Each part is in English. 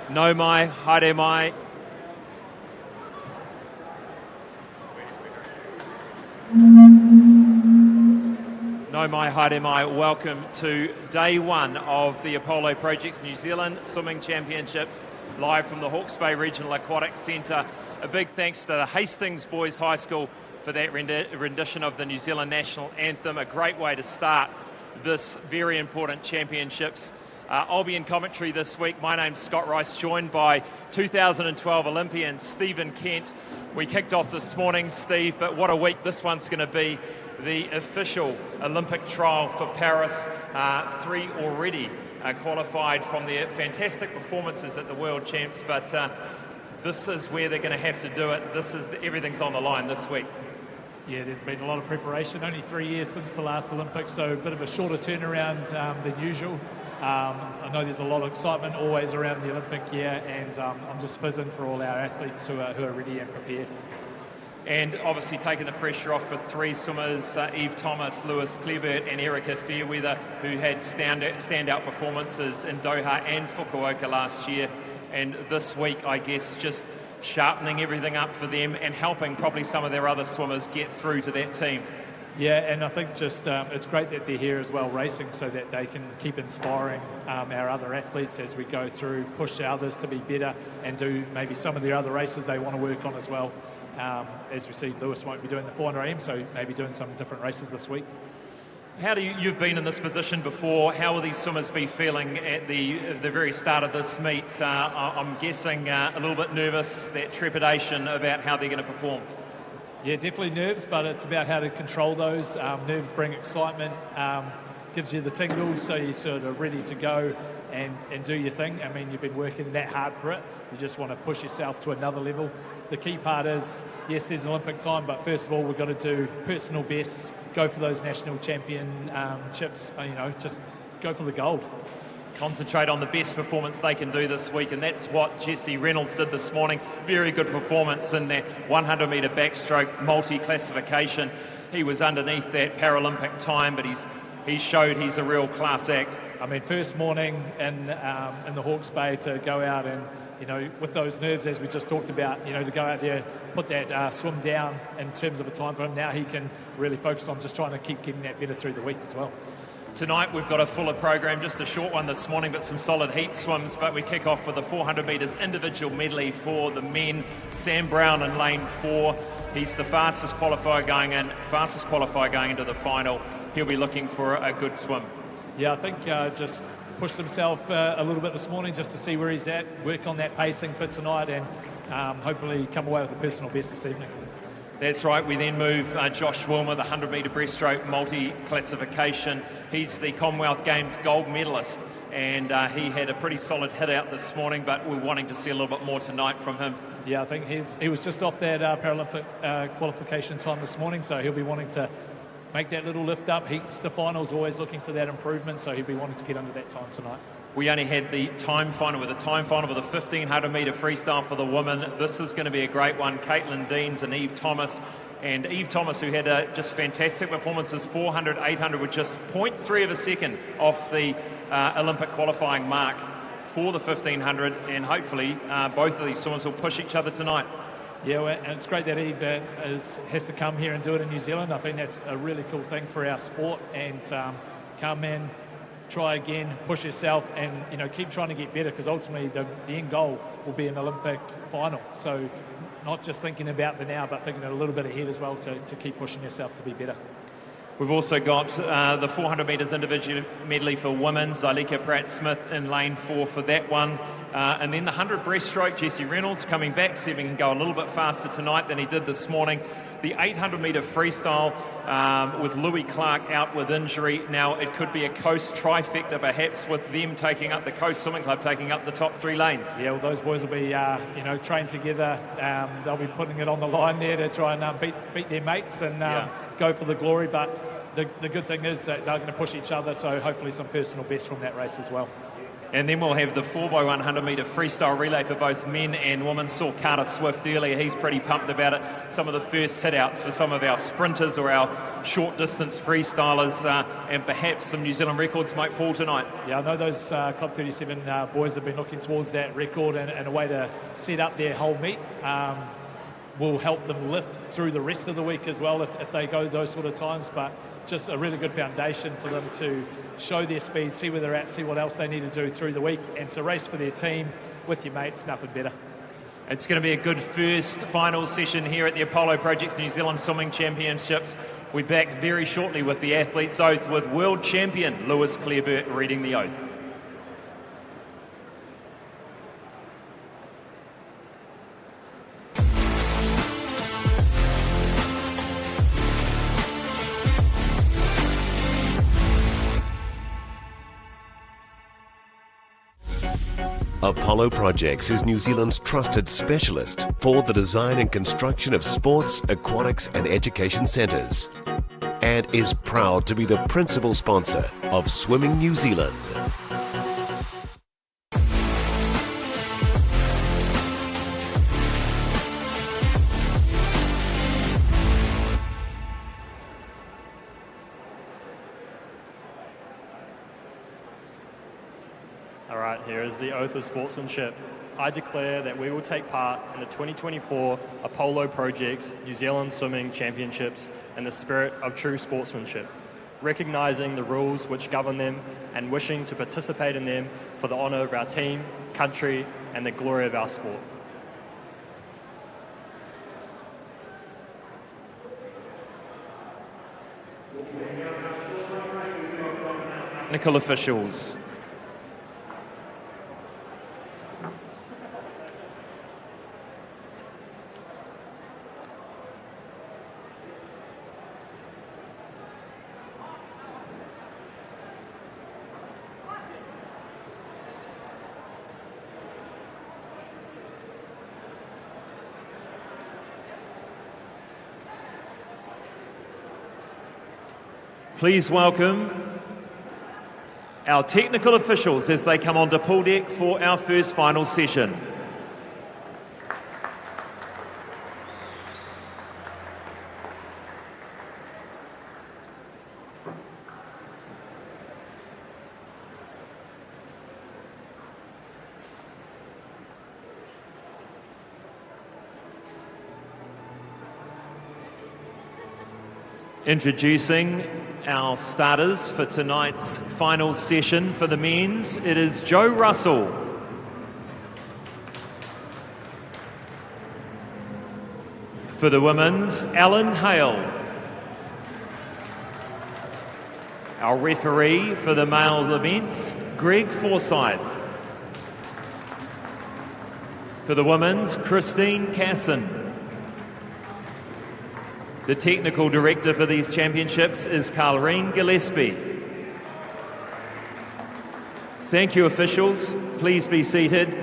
No mai, haere mai. No mai, haere mai. Welcome to day one of the Apollo Project's New Zealand Swimming Championships, live from the Hawke's Bay Regional Aquatic Centre. A big thanks to the Hastings Boys High School for that rendition of the New Zealand National Anthem. A great way to start this very important championships. I'll be in commentary this week. My name's Scott Rice, joined by 2012 Olympian Stephen Kent. We kicked off this morning, Steve, but what a week this one's going to be. The official Olympic trial for Paris. Three already qualified from their fantastic performances at the World Champs, but this is where they're going to have to do it. Everything's on the line this week. Yeah, there's been a lot of preparation. Only 3 years since the last Olympics, so a bit of a shorter turnaround than usual. I know there's a lot of excitement always around the Olympic year, and I'm just fizzing for all our athletes who are ready and prepared. And obviously taking the pressure off for three swimmers, Eve Thomas, Lewis Klebert and Erica Fairweather, who had standout performances in Doha and Fukuoka last year. And this week, I guess, just sharpening everything up for them and helping probably some of their other swimmers get through to that team. Yeah, and I think just it's great that they're here as well racing so that they can keep inspiring our other athletes as we go through, push others to be better and do maybe some of the other races they want to work on as well. As we see, Lewis won't be doing the 400 AM, so maybe doing some different races this week. You've been in this position before, how will these swimmers be feeling at the very start of this meet? I'm guessing a little bit nervous, that trepidation about how they're going to perform. Yeah, definitely nerves, but it's about how to control those. Nerves bring excitement, gives you the tingles, so you're sort of ready to go and do your thing. I mean, you've been working that hard for it. You just want to push yourself to another level. The key part is, yes, there's an Olympic time, but first of all, we've got to do personal bests, go for those national championships, just go for the gold. Concentrate on the best performance they can do this week, and that's what Jesse Reynolds did this morning. Very good performance in that 100 metre backstroke multi-classification. He was underneath that Paralympic time, but he showed he's a real class act. I mean, first morning in the Hawke's Bay to go out and, with those nerves, as we just talked about, to go out there, put that swim down in terms of a time for him. Now he can really focus on just trying to keep getting that better through the week as well. Tonight we've got a fuller program, just a short one this morning, but some solid heat swims. But we kick off with the 400 metres individual medley for the men. Sam Brown in lane 4. He's the fastest qualifier going into the final. He'll be looking for a good swim. Yeah, I think just pushed himself a little bit this morning just to see where he's at, work on that pacing for tonight, and hopefully come away with a personal best this evening. That's right. We then move Josh Wilmer, the 100 metre breaststroke multi-classification. He's the Commonwealth Games gold medalist, and he had a pretty solid hit out this morning, but we're wanting to see a little bit more tonight from him. Yeah, I think he was just off that Paralympic qualification time this morning, so he'll be wanting to make that little lift up. Heats to finals, always looking for that improvement, so he'll be wanting to get under that time tonight. We only had the time final with the 1,500 metre freestyle for the women. This is going to be a great one. Caitlin Deans and Eve Thomas. And Eve Thomas, who had just fantastic performances, 400, 800 with just 0.3 of a second off the Olympic qualifying mark for the 1,500. And hopefully both of these swimmers will push each other tonight. Yeah, and it's great that Eve has to come here and do it in New Zealand. I think that's a really cool thing for our sport, and come in, try again, push yourself, and keep trying to get better, because ultimately the end goal will be an Olympic final. So not just thinking about the now, but thinking a little bit ahead as well, to keep pushing yourself to be better. We've also got the 400 metres individual medley for women. Zelika Pratt-Smith in lane 4 for that one. And then the 100 breaststroke, Jesse Reynolds coming back, see if he can go a little bit faster tonight than he did this morning. The 800 metre freestyle with Louis Clark out with injury. Now it could be a coast trifecta, perhaps, with them taking up, the Coast Swimming Club taking up the top 3 lanes. Yeah, well, those boys will be trained together. They'll be putting it on the line there to try and beat their mates and go for the glory. But the good thing is that they're going to push each other, so hopefully some personal best from that race as well. And then we'll have the 4x100 metre freestyle relay for both men and women. Saw Carter Swift earlier, he's pretty pumped about it. Some of the first hit outs for some of our sprinters or our short distance freestylers, and perhaps some New Zealand records might fall tonight. Yeah, I know those Club 37 boys have been looking towards that record, and a way to set up their whole meet will help them lift through the rest of the week as well if they go those sort of times. But just a really good foundation for them to show their speed, see where they're at, see what else they need to do through the week, and to race for their team with your mates, nothing better. It's going to be a good first final session here at the Apollo Projects New Zealand Swimming Championships. We're back very shortly with the Athlete's Oath with World Champion Lewis Clareburt reading the oath. Apollo Projects is New Zealand's trusted specialist for the design and construction of sports, aquatics and education centres, and is proud to be the principal sponsor of Swimming New Zealand. Here is the oath of sportsmanship. I declare that we will take part in the 2024 Apollo Projects New Zealand Swimming Championships in the spirit of true sportsmanship, recognising the rules which govern them and wishing to participate in them for the honour of our team, country and the glory of our sport. Technical officials. Please welcome our technical officials as they come onto pool deck for our first final session. Introducing our starters for tonight's final session for the men's. It is Joe Russell. For the women's, Alan Hale. Our referee for the male events, Greg Forsyth. For the women's, Christine Casson. The technical director for these championships is Carlreen Gillespie. Thank you, officials. Please be seated.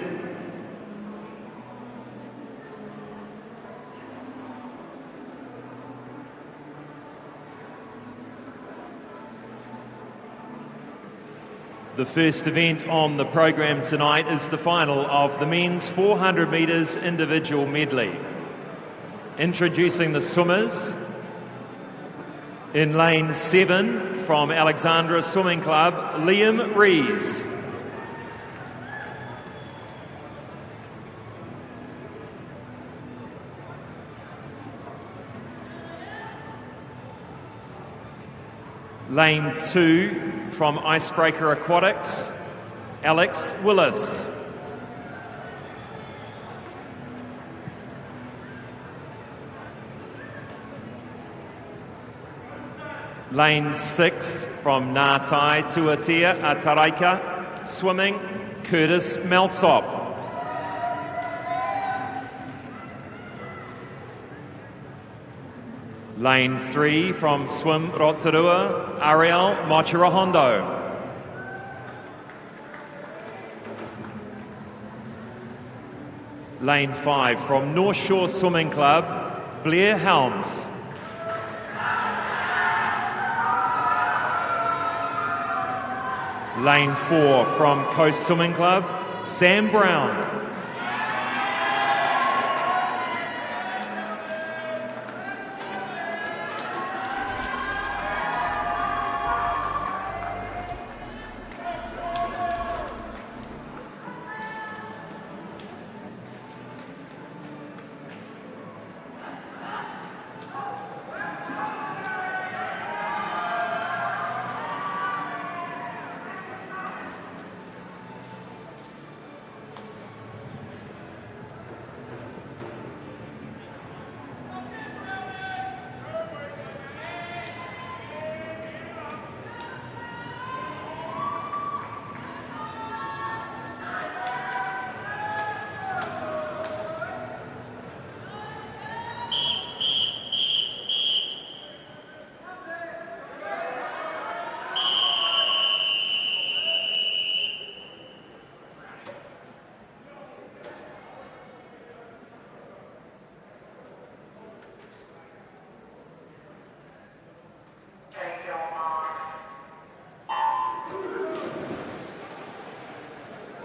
The first event on the program tonight is the final of the men's 400 metres individual medley. Introducing the swimmers, in lane 7 from Alexandra Swimming Club, Liam Rees. Lane 2 from Icebreaker Aquatics, Alex Willis. Lane 6 from Ngātai Tuatea Ataraika, swimming, Curtis Malsop. Lane 3 from Swim Rotorua, Ariel Mochirahondo. Lane 5 from North Shore Swimming Club, Blair Helms. Lane 4 from Coast Swimming Club, Sam Brown.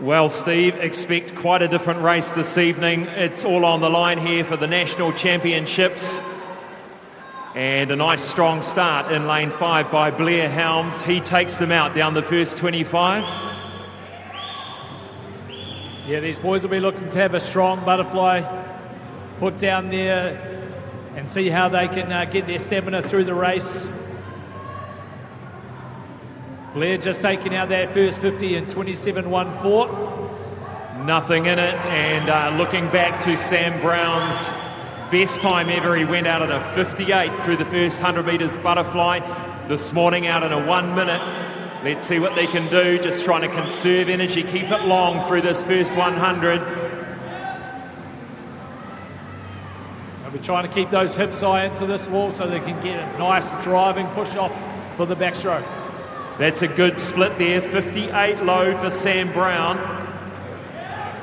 Well, Steve, expect quite a different race this evening. It's all on the line here for the National Championships. And a nice strong start in lane 5 by Blair Helms. He takes them out down the first 25. Yeah, these boys will be looking to have a strong butterfly put down there and see how they can get their stamina through the race. Blair just taking out that first 50 in 27.14. Nothing in it, and looking back to Sam Brown's best time ever, he went out at a 58 through the first 100 metres butterfly. This morning out in a 1 minute. Let's see what they can do, just trying to conserve energy, keep it long through this first 100. They'll be trying to keep those hips high into this wall so they can get a nice driving push off for the backstroke. That's a good split there, 58 low for Sam Brown.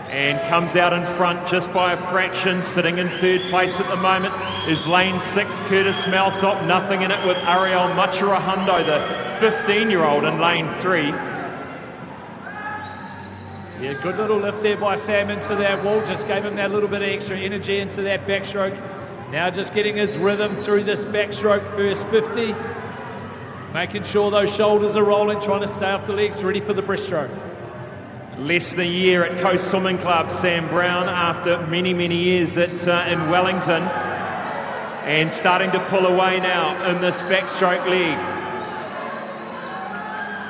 And comes out in front just by a fraction, sitting in third place at the moment is lane 6, Curtis Malsop. Nothing in it with Ariel Machirahondo, the 15-year-old in lane 3. Yeah, good little lift there by Sam into that wall, just gave him that little bit of extra energy into that backstroke. Now just getting his rhythm through this backstroke first 50. Making sure those shoulders are rolling, trying to stay off the legs, ready for the breaststroke. Less than a year at Coast Swimming Club, Sam Brown, after many, many years in Wellington, and starting to pull away now in this backstroke leg.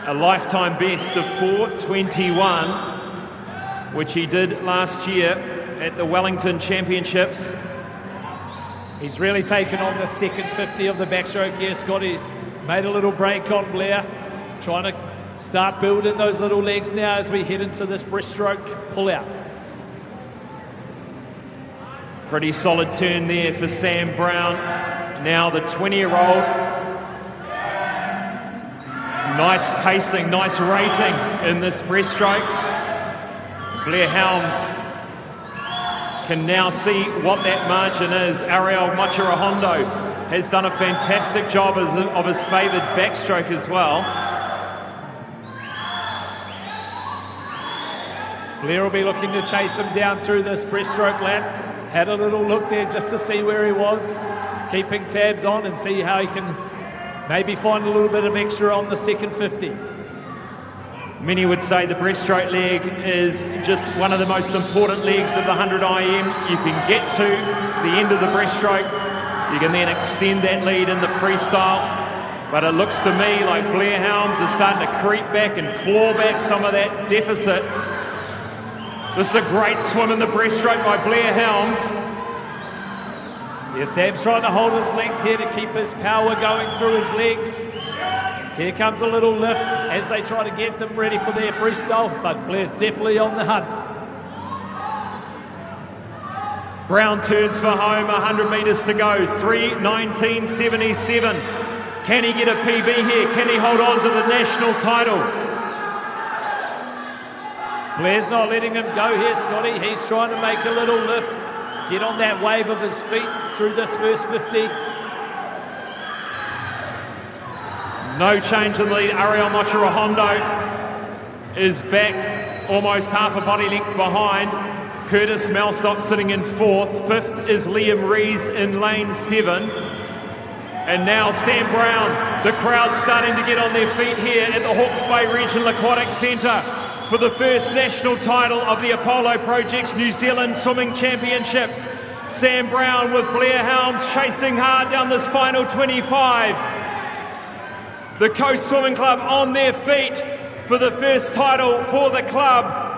A lifetime best of 4:21, which he did last year at the Wellington Championships. He's really taken on the second 50 of the backstroke here, Scott. He's made a little break on Blair, trying to start building those little legs now as we head into this breaststroke pull out. Pretty solid turn there for Sam Brown. Now the 20-year-old. Nice pacing, nice rating in this breaststroke. Blair Helms can now see what that margin is. Ariel Machirahondo has done a fantastic job of his favoured backstroke as well. Blair will be looking to chase him down through this breaststroke lap. Had a little look there just to see where he was, keeping tabs on and see how he can maybe find a little bit of extra on the second 50. Many would say the breaststroke leg is just one of the most important legs of the 100 IM. You can get to the end of the breaststroke, you can then extend that lead in the freestyle. But it looks to me like Blair Helms is starting to creep back and claw back some of that deficit. This is a great swim in the breaststroke by Blair Helms. Yeah, Sam's trying to hold his length here to keep his power going through his legs. Here comes a little lift as they try to get them ready for their freestyle, but Blair's definitely on the hunt. Brown turns for home, 100 metres to go, 3:19.77. Can he get a PB here? Can he hold on to the national title? Blair's not letting him go here, Scotty. He's trying to make a little lift, get on that wave of his feet through this first 50. No change in the lead. Ariel Machirahondo is back almost half a body length behind. Curtis Malsop sitting in 4th. 5th is Liam Rees in lane 7. And now Sam Brown. The crowd starting to get on their feet here at the Hawke's Bay Regional Aquatic Centre for the first national title of the Apollo Projects New Zealand Swimming Championships. Sam Brown with Blair Helms chasing hard down this final 25. The Coast Swimming Club on their feet for the first title for the club.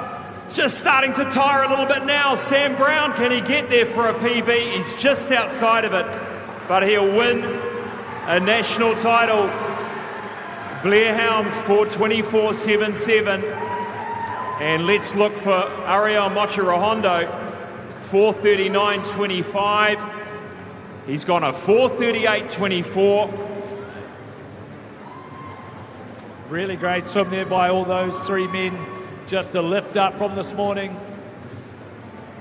Just starting to tire a little bit now. Sam Brown, can he get there for a PB? He's just outside of it, but he'll win a national title. Blair Helms 4:24.77. And let's look for Ariel Mochirahondo, 4:39.25. He's gone a 4:38.24. Really great swim there by all those 3 men. Just a lift up from this morning.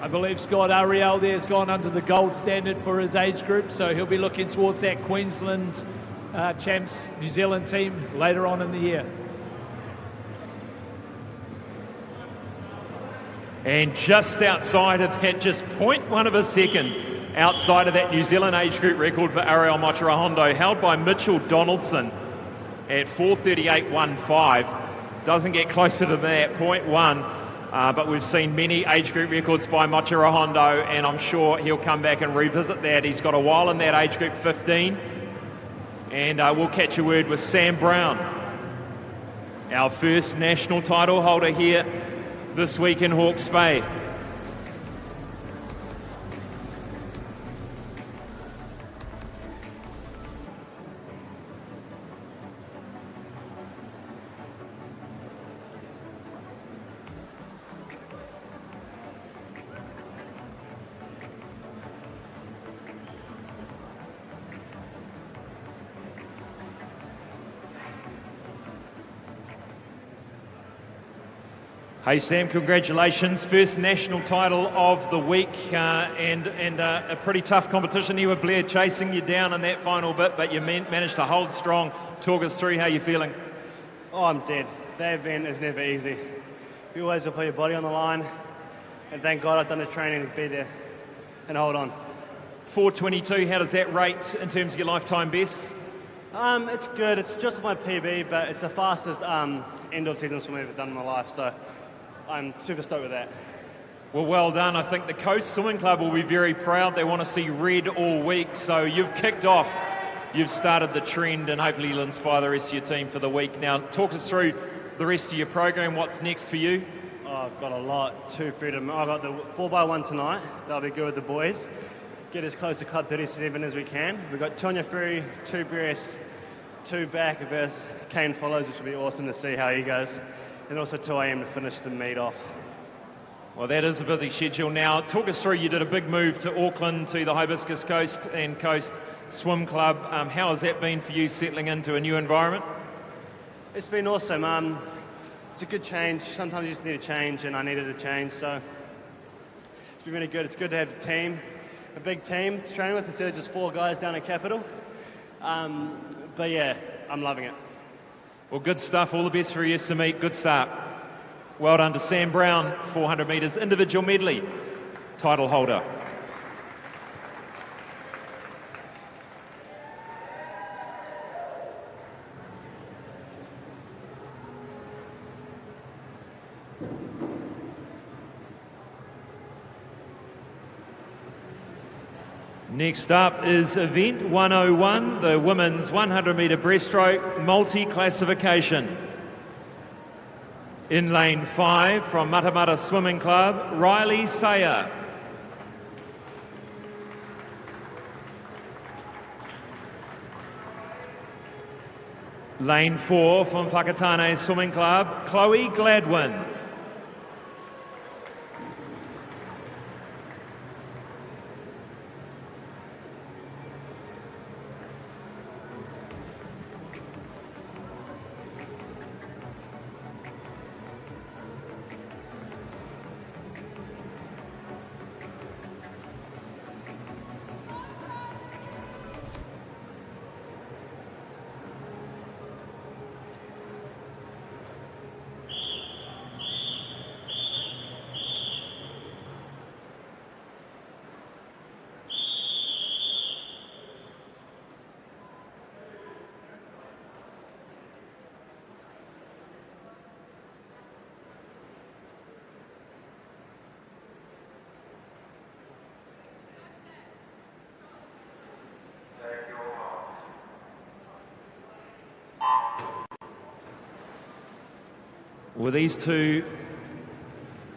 I believe Scott Ariel there has gone under the gold standard for his age group, so he'll be looking towards that Queensland Champs New Zealand team later on in the year. And just outside of that, just 0.1 of a second outside of that New Zealand age group record for Ariel Mochirahondo, held by Mitchell Donaldson at 4:38.15. Doesn't get closer to that, 0.1. But we've seen many age group records by Mochirahondo, and I'm sure he'll come back and revisit that. He's got a while in that age group, 15. And we'll catch a word with Sam Brown, our first national title holder here this week in Hawke's Bay. Hey Sam, congratulations. First national title of the week and a pretty tough competition here with Blair chasing you down in that final bit, but you managed to hold strong. Talk us through how you're feeling. Oh, I'm dead. That event is never easy. You always have to put your body on the line, and thank God I've done the training to be there and hold on. 4:22, how does that rate in terms of your lifetime best? It's good. It's just my PB, but it's the fastest end of season swim I've ever done in my life, so I'm super stoked with that. Well done. I think the Coast Swimming Club will be very proud. They want to see red all week. So you've kicked off, you've started the trend, and hopefully you'll inspire the rest of your team for the week. Now, talk us through the rest of your program. What's next for you? Oh, I've got a lot to freedom. I've got the 4x1 tonight. That'll be good with the boys. Get as close to Club 37 as we can. We've got 2 on your free, 2 breast, 2 back versus Kane follows, which will be awesome to see how he goes. And also 2 a.m. to finish the meet off. Well, that is a busy schedule. Now, talk us through, you did a big move to Auckland, to the Hibiscus Coast and Coast Swim Club. How has that been for you, settling into a new environment? It's been awesome. It's a good change. Sometimes you just need a change, and I needed a change, so it's been really good. It's good to have a team, a big team to train with instead of just 4 guys down at Capital. But yeah, I'm loving it. Well, good stuff. All the best for your meet. Good start. Well done to Sam Brown, 400 metres individual medley title holder. Next up is event 101, the women's 100 metre breaststroke multi-classification. In lane 5 from Matamata Swimming Club, Riley Sayer. Lane 4 from Whakatane Swimming Club, Chloe Gladwin. Well, these two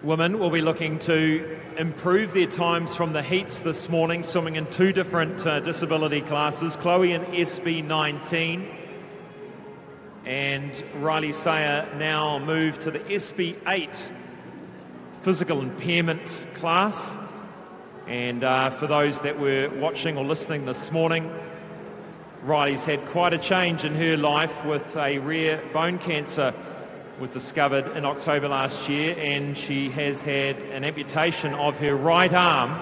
women will be looking to improve their times from the heats this morning, swimming in two different disability classes. Chloe in SB19 and Riley Sayer now moved to the SB8 physical impairment class. And for those that were watching or listening this morning, Riley's had quite a change in her life with a rare bone cancer was discovered in October last year, and she has had an amputation of her right arm,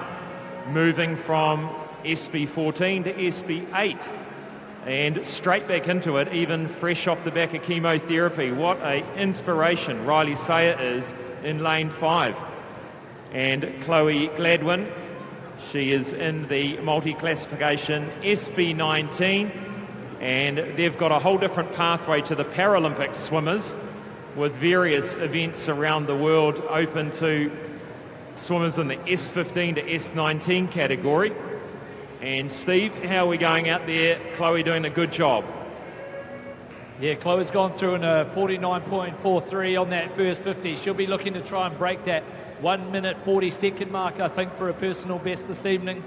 moving from SB14 to SB8 and straight back into it, even fresh off the back of chemotherapy. What an inspiration Riley Sayer is in lane 5. And Chloe Gladwin, she is in the multi-classification SB19, and they've got a whole different pathway to the Paralympic swimmers, with various events around the world open to swimmers in the S15 to S19 category. And Steve, how are we going out there? Chloe doing a good job. Yeah, Chloe's gone through in a 49.43 on that first 50. She'll be looking to try and break that 1 minute 40 second mark, I think, for a personal best this evening.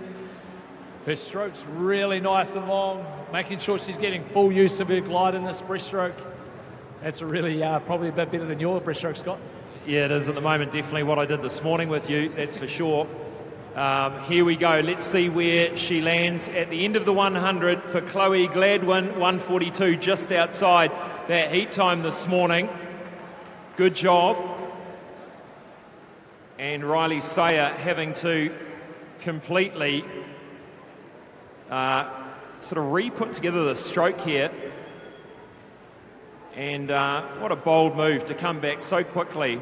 Her stroke's really nice and long, making sure she's getting full use of her glide in this breaststroke. That's a really probably a bit better than your breaststroke, Scott. Yeah, it is at the moment, definitely what I did this morning with you, that's for sure. Here we go. Let's see where she lands at the end of the 100 for Chloe Gladwin, 1:42, just outside that heat time this morning. Good job. And Riley Sayer having to completely sort of re-put together the stroke here. And what a bold move to come back so quickly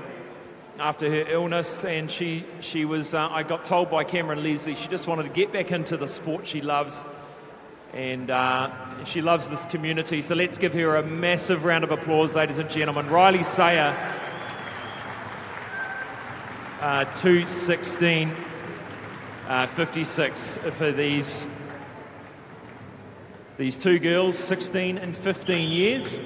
after her illness. And she was, I got told by Cameron Leslie, she just wanted to get back into the sport she loves. And she loves this community. So let's give her a massive round of applause, ladies and gentlemen. Riley Sayer, 2:16.56 for these two girls, 16 and 15 years.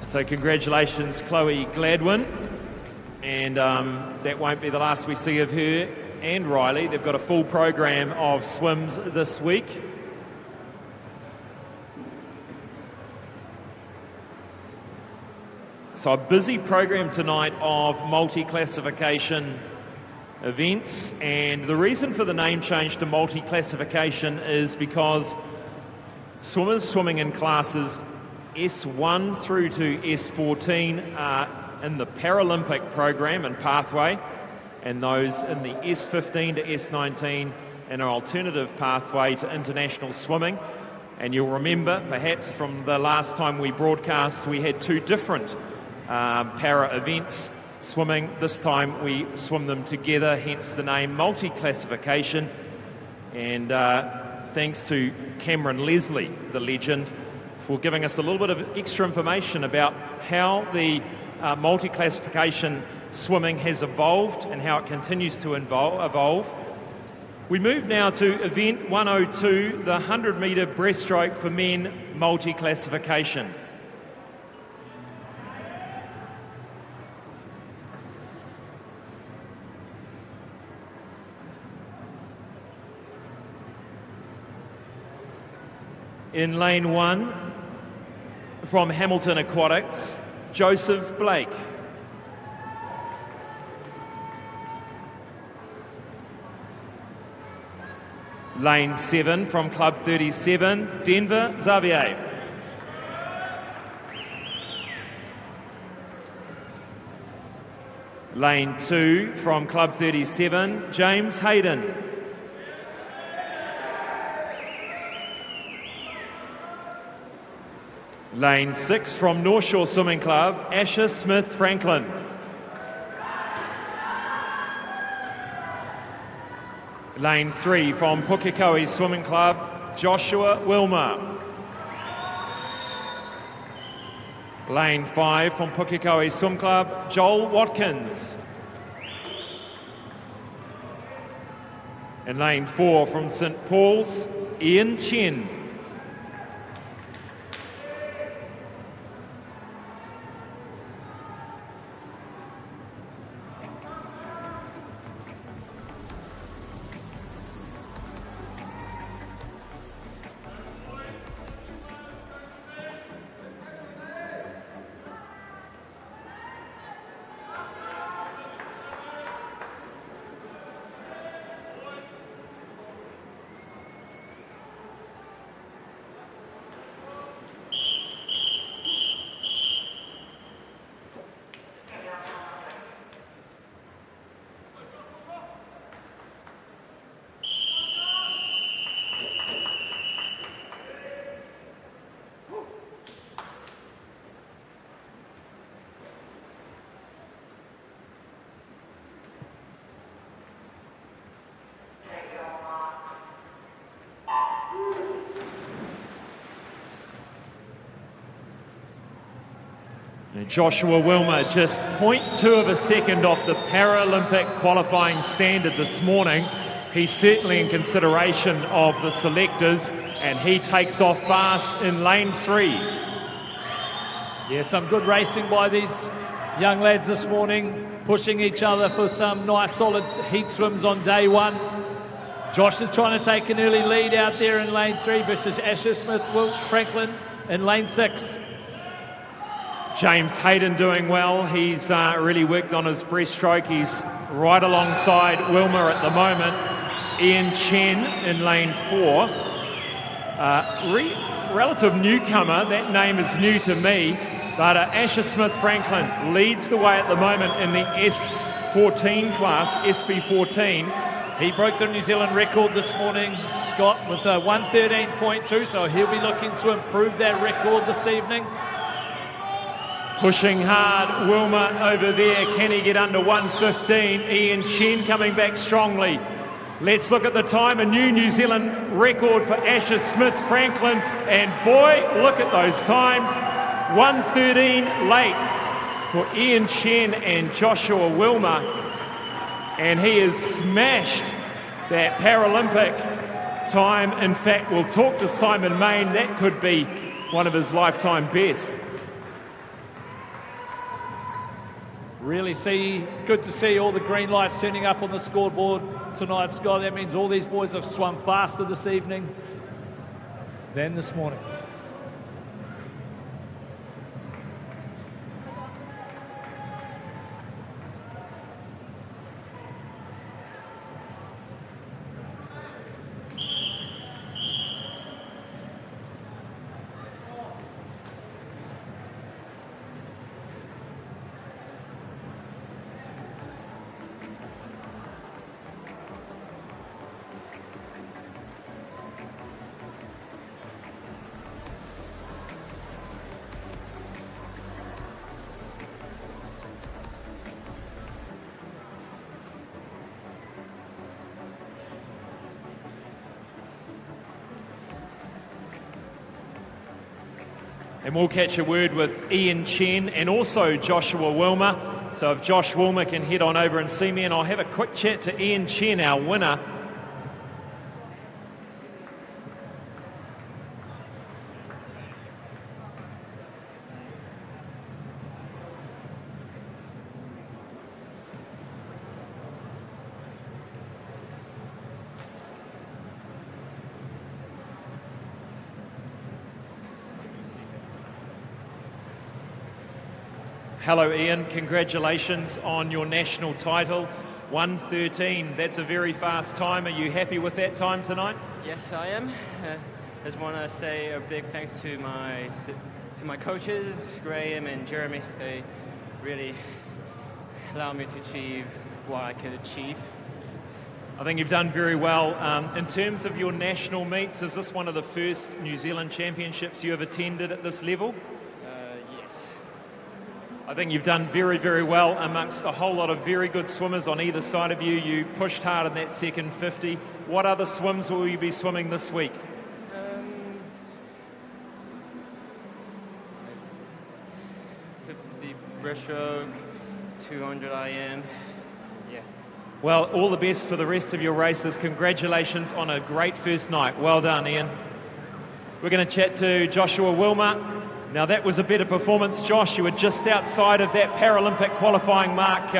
So congratulations, Chloe Gladwin. And that won't be the last we see of her and Riley. They've got a full program of swims this week. So a busy program tonight of multi-classification events. And the reason for the name change to multi-classification is because swimmers swimming in classes S1 through to S14 are in the Paralympic program and pathway, and those in the S15 to S19 an alternative pathway to international swimming. And you'll remember, perhaps from the last time we broadcast, we had two different para events swimming. This time we swim them together, hence the name multi-classification. And thanks to Cameron Leslie, the legend, for giving us a little bit of extra information about how the multi-classification swimming has evolved and how it continues to evolve. We move now to event 102, the 100-metre breaststroke for men multi-classification. In lane 1, from Hamilton Aquatics, Joseph Blake. Lane 7, from Club 37, Denver Xavier. Lane 2, from Club 37, James Hayden. Lane 6 from North Shore Swimming Club, Asher Smith Franklin. Lane 3 from Pukekohe Swimming Club, Joshua Wilmer. Lane 5 from Pukekohe Swim Club, Joel Watkins. And lane 4 from St Paul's, Ian Chen. Joshua Wilmer just 0.2 of a second off the Paralympic qualifying standard this morning. He's certainly in consideration of the selectors, and he takes off fast in lane 3. Yeah, some good racing by these young lads this morning, pushing each other for some nice solid heat swims on day 1. Josh is trying to take an early lead out there in lane 3 versus Asher Smith Franklin in lane 6. James Hayden doing well. He's really worked on his breaststroke. He's right alongside Wilmer at the moment. Ian Chen in lane 4. Relative newcomer, that name is new to me, but Asher Smith Franklin leads the way at the moment in the S14 class, SB14. He broke the New Zealand record this morning, Scott, with a 113.2, so he'll be looking to improve that record this evening. Pushing hard, Wilmer over there. Can he get under 115? Ian Chen coming back strongly. Let's look at the time. A new Zealand record for Asher Smith Franklin. And boy, look at those times. 113 late for Ian Chen and Joshua Wilmer. And he has smashed that Paralympic time. In fact, we'll talk to Simon Main. That could be one of his lifetime bests. Really good to see all the green lights turning up on the scoreboard tonight, Scott. That means all these boys have swum faster this evening than this morning. And we'll catch a word with Ian Chen and also Joshua Wilmer. So if Josh Wilmer can head on over and see me, and I'll have a quick chat to Ian Chen, our winner. Hello Ian, congratulations on your national title, 1:13. That's a very fast time. Are you happy with that time tonight? Yes, I am. I just want to say a big thanks to my coaches, Graham and Jeremy. They really allowed me to achieve what I could achieve. I think you've done very well. In terms of your national meets, is this one of the first New Zealand championships you have attended at this level? Yes. I think you've done very, very well amongst a whole lot of very good swimmers on either side of you. You pushed hard in that second 50. What other swims will you be swimming this week? 50 breaststroke, 200 IM. Yeah. Well, all the best for the rest of your races. Congratulations on a great first night. Well done, Ian. We're going to chat to Joshua Wilmer. Now, that was a better performance, Josh. You were just outside of that Paralympic qualifying mark,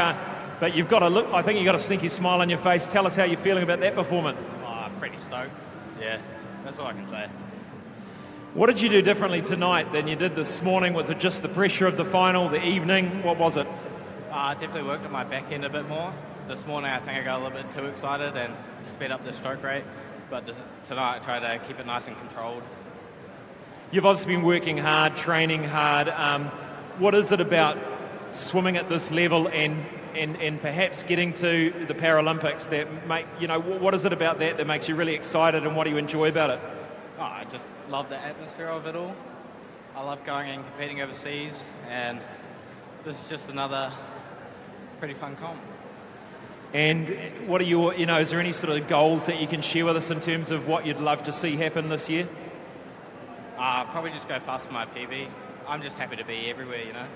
but you've got a look. I think you've got a sneaky smile on your face. Tell us how you're feeling about that performance. Pretty stoked. Yeah, that's all I can say. What did you do differently tonight than you did this morning? Was it just the pressure of the final, the evening? What was it? Definitely worked on my back end a bit more. This morning I think I got a little bit too excited and sped up the stroke rate, but tonight I tried to keep it nice and controlled. You've obviously been working hard, training hard. What is it about swimming at this level and perhaps getting to the Paralympics that what is it about that makes you really excited, and what do you enjoy about it? I just love the atmosphere of it all. I love going and competing overseas, and this is just another pretty fun comp. And what are your, is there any sort of goals that you can share with us in terms of what you'd love to see happen this year? Probably just go fast for my PB. I'm just happy to be everywhere,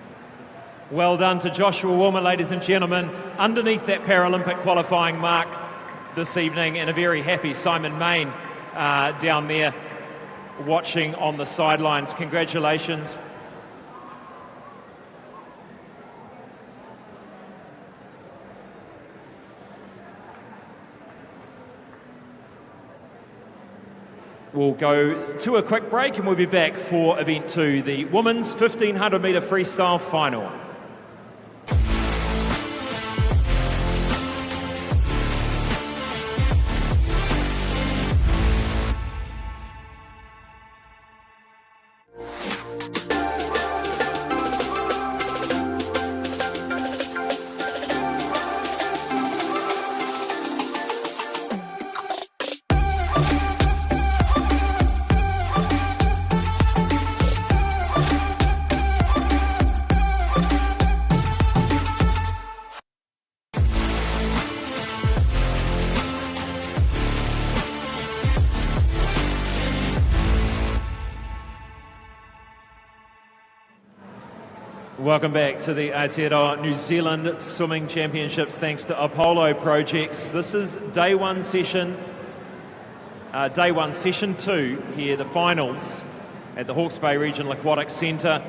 Well done to Joshua Wilmer, ladies and gentlemen, underneath that Paralympic qualifying mark this evening, and a very happy Simon Main down there watching on the sidelines. Congratulations. We'll go to a quick break and we'll be back for event 2, the women's 1500 metre freestyle final. Welcome back to the Aotearoa New Zealand Swimming Championships, thanks to Apollo Projects. This is day one, session 2 here, the finals at the Hawke's Bay Regional Aquatic Centre.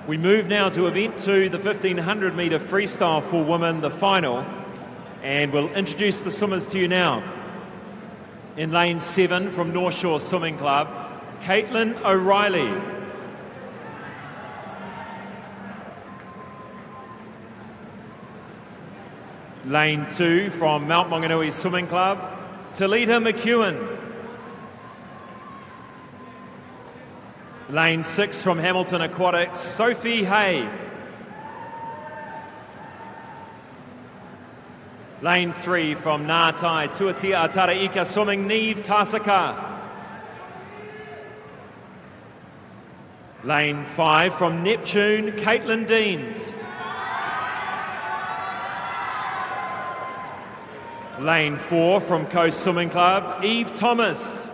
We move now to event 2, the 1500 metre freestyle for women, the final, and we'll introduce the swimmers to you now. In lane 7 from North Shore Swimming Club, Caitlin O'Reilly. Lane 2 from Mount Maunganui Swimming Club, Talita McEwen. Lane 6 from Hamilton Aquatics, Sophie Hay. Lane 3 from Ngātai Tuatia Taraika Swimming, Neve Tasaka. Lane 5 from Neptune, Caitlin Deans. Lane 4 from Coast Swimming Club, Eve Thomas.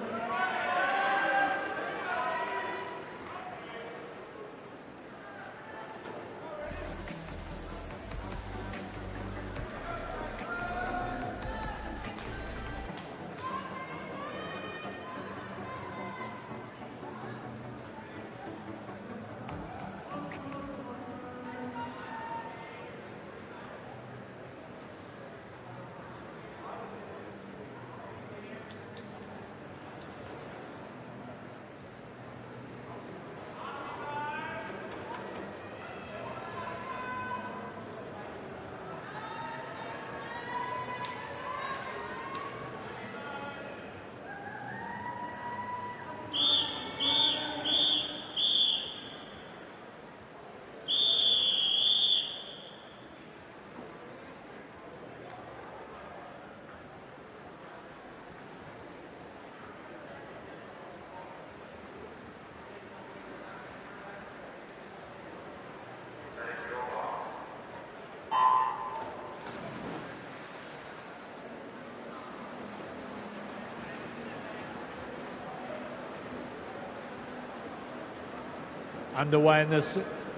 underway in this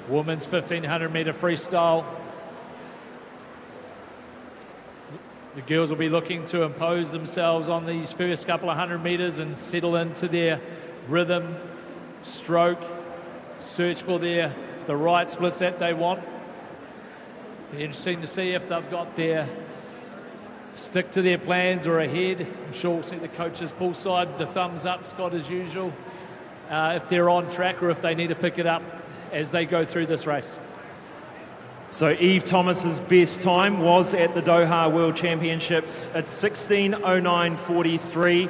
women's 1500 metre freestyle. The girls will be looking to impose themselves on these first couple of 100 metres and settle into their rhythm, stroke, search for the right splits that they want. Interesting to see if they've got their stick to their plans or ahead. I'm sure we'll see the coaches poolside, the thumbs up, Scott, as usual, if they're on track or if they need to pick it up as they go through this race. So Eve Thomas's best time was at the Doha World Championships at 16:09.43,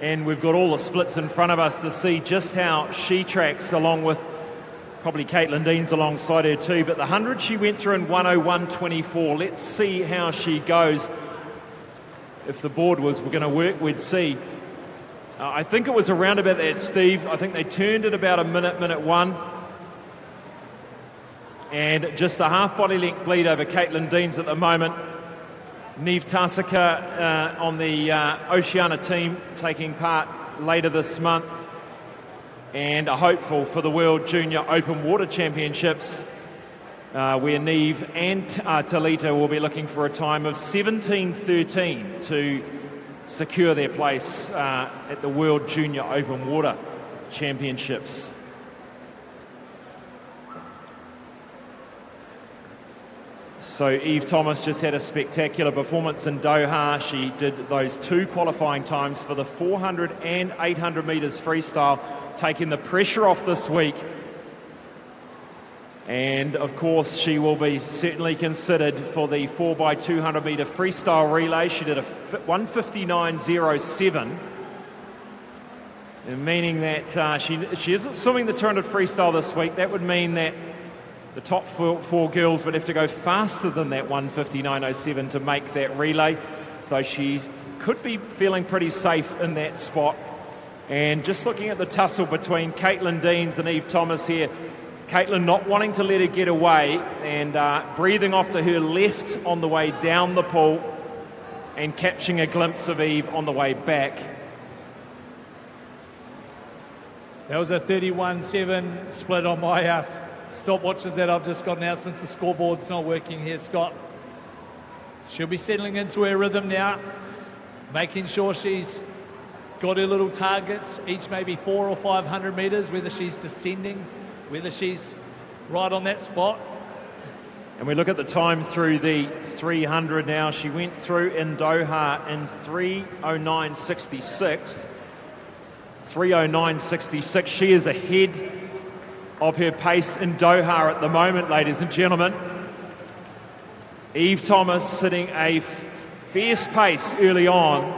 and we've got all the splits in front of us to see just how she tracks, along with probably Caitlin Deans alongside her too. But the 100 she went through in 1:01.24. Let's see how she goes. If the board was going to work, we'd see. I think it was around about that, Steve. I think they turned at about a minute one. And just a half body length lead over Caitlin Deans at the moment. Neve Tasika on the Oceania team taking part later this month, and a hopeful for the World Junior Open Water Championships, where Neve and Talita will be looking for a time of 17:13 to secure their place at the World Junior Open Water Championships. So Eve Thomas just had a spectacular performance in Doha. She did those two qualifying times for the 400 and 800 metres freestyle, taking the pressure off this week. And of course, she will be certainly considered for the 4x200 metre freestyle relay. She did a 1:59.07, meaning that she isn't swimming the 200 freestyle this week. That would mean that the top four girls would have to go faster than that 1:59.07 to make that relay. So she could be feeling pretty safe in that spot. And just looking at the tussle between Caitlin Deans and Eve Thomas here, Caitlin not wanting to let her get away and breathing off to her left on the way down the pool and catching a glimpse of Eve on the way back. That was a 31-7 split on my stopwatches that I've just gotten out since the scoreboard's not working here, Scott. She'll be settling into her rhythm now, making sure she's got her little targets, each maybe 400 or 500 metres, whether she's descending, whether she's right on that spot. And we look at the time through the 300 now. She went through in Doha in 3:09.66. 3:09.66. She is ahead of her pace in Doha at the moment, ladies and gentlemen. Eve Thomas sitting a fierce pace early on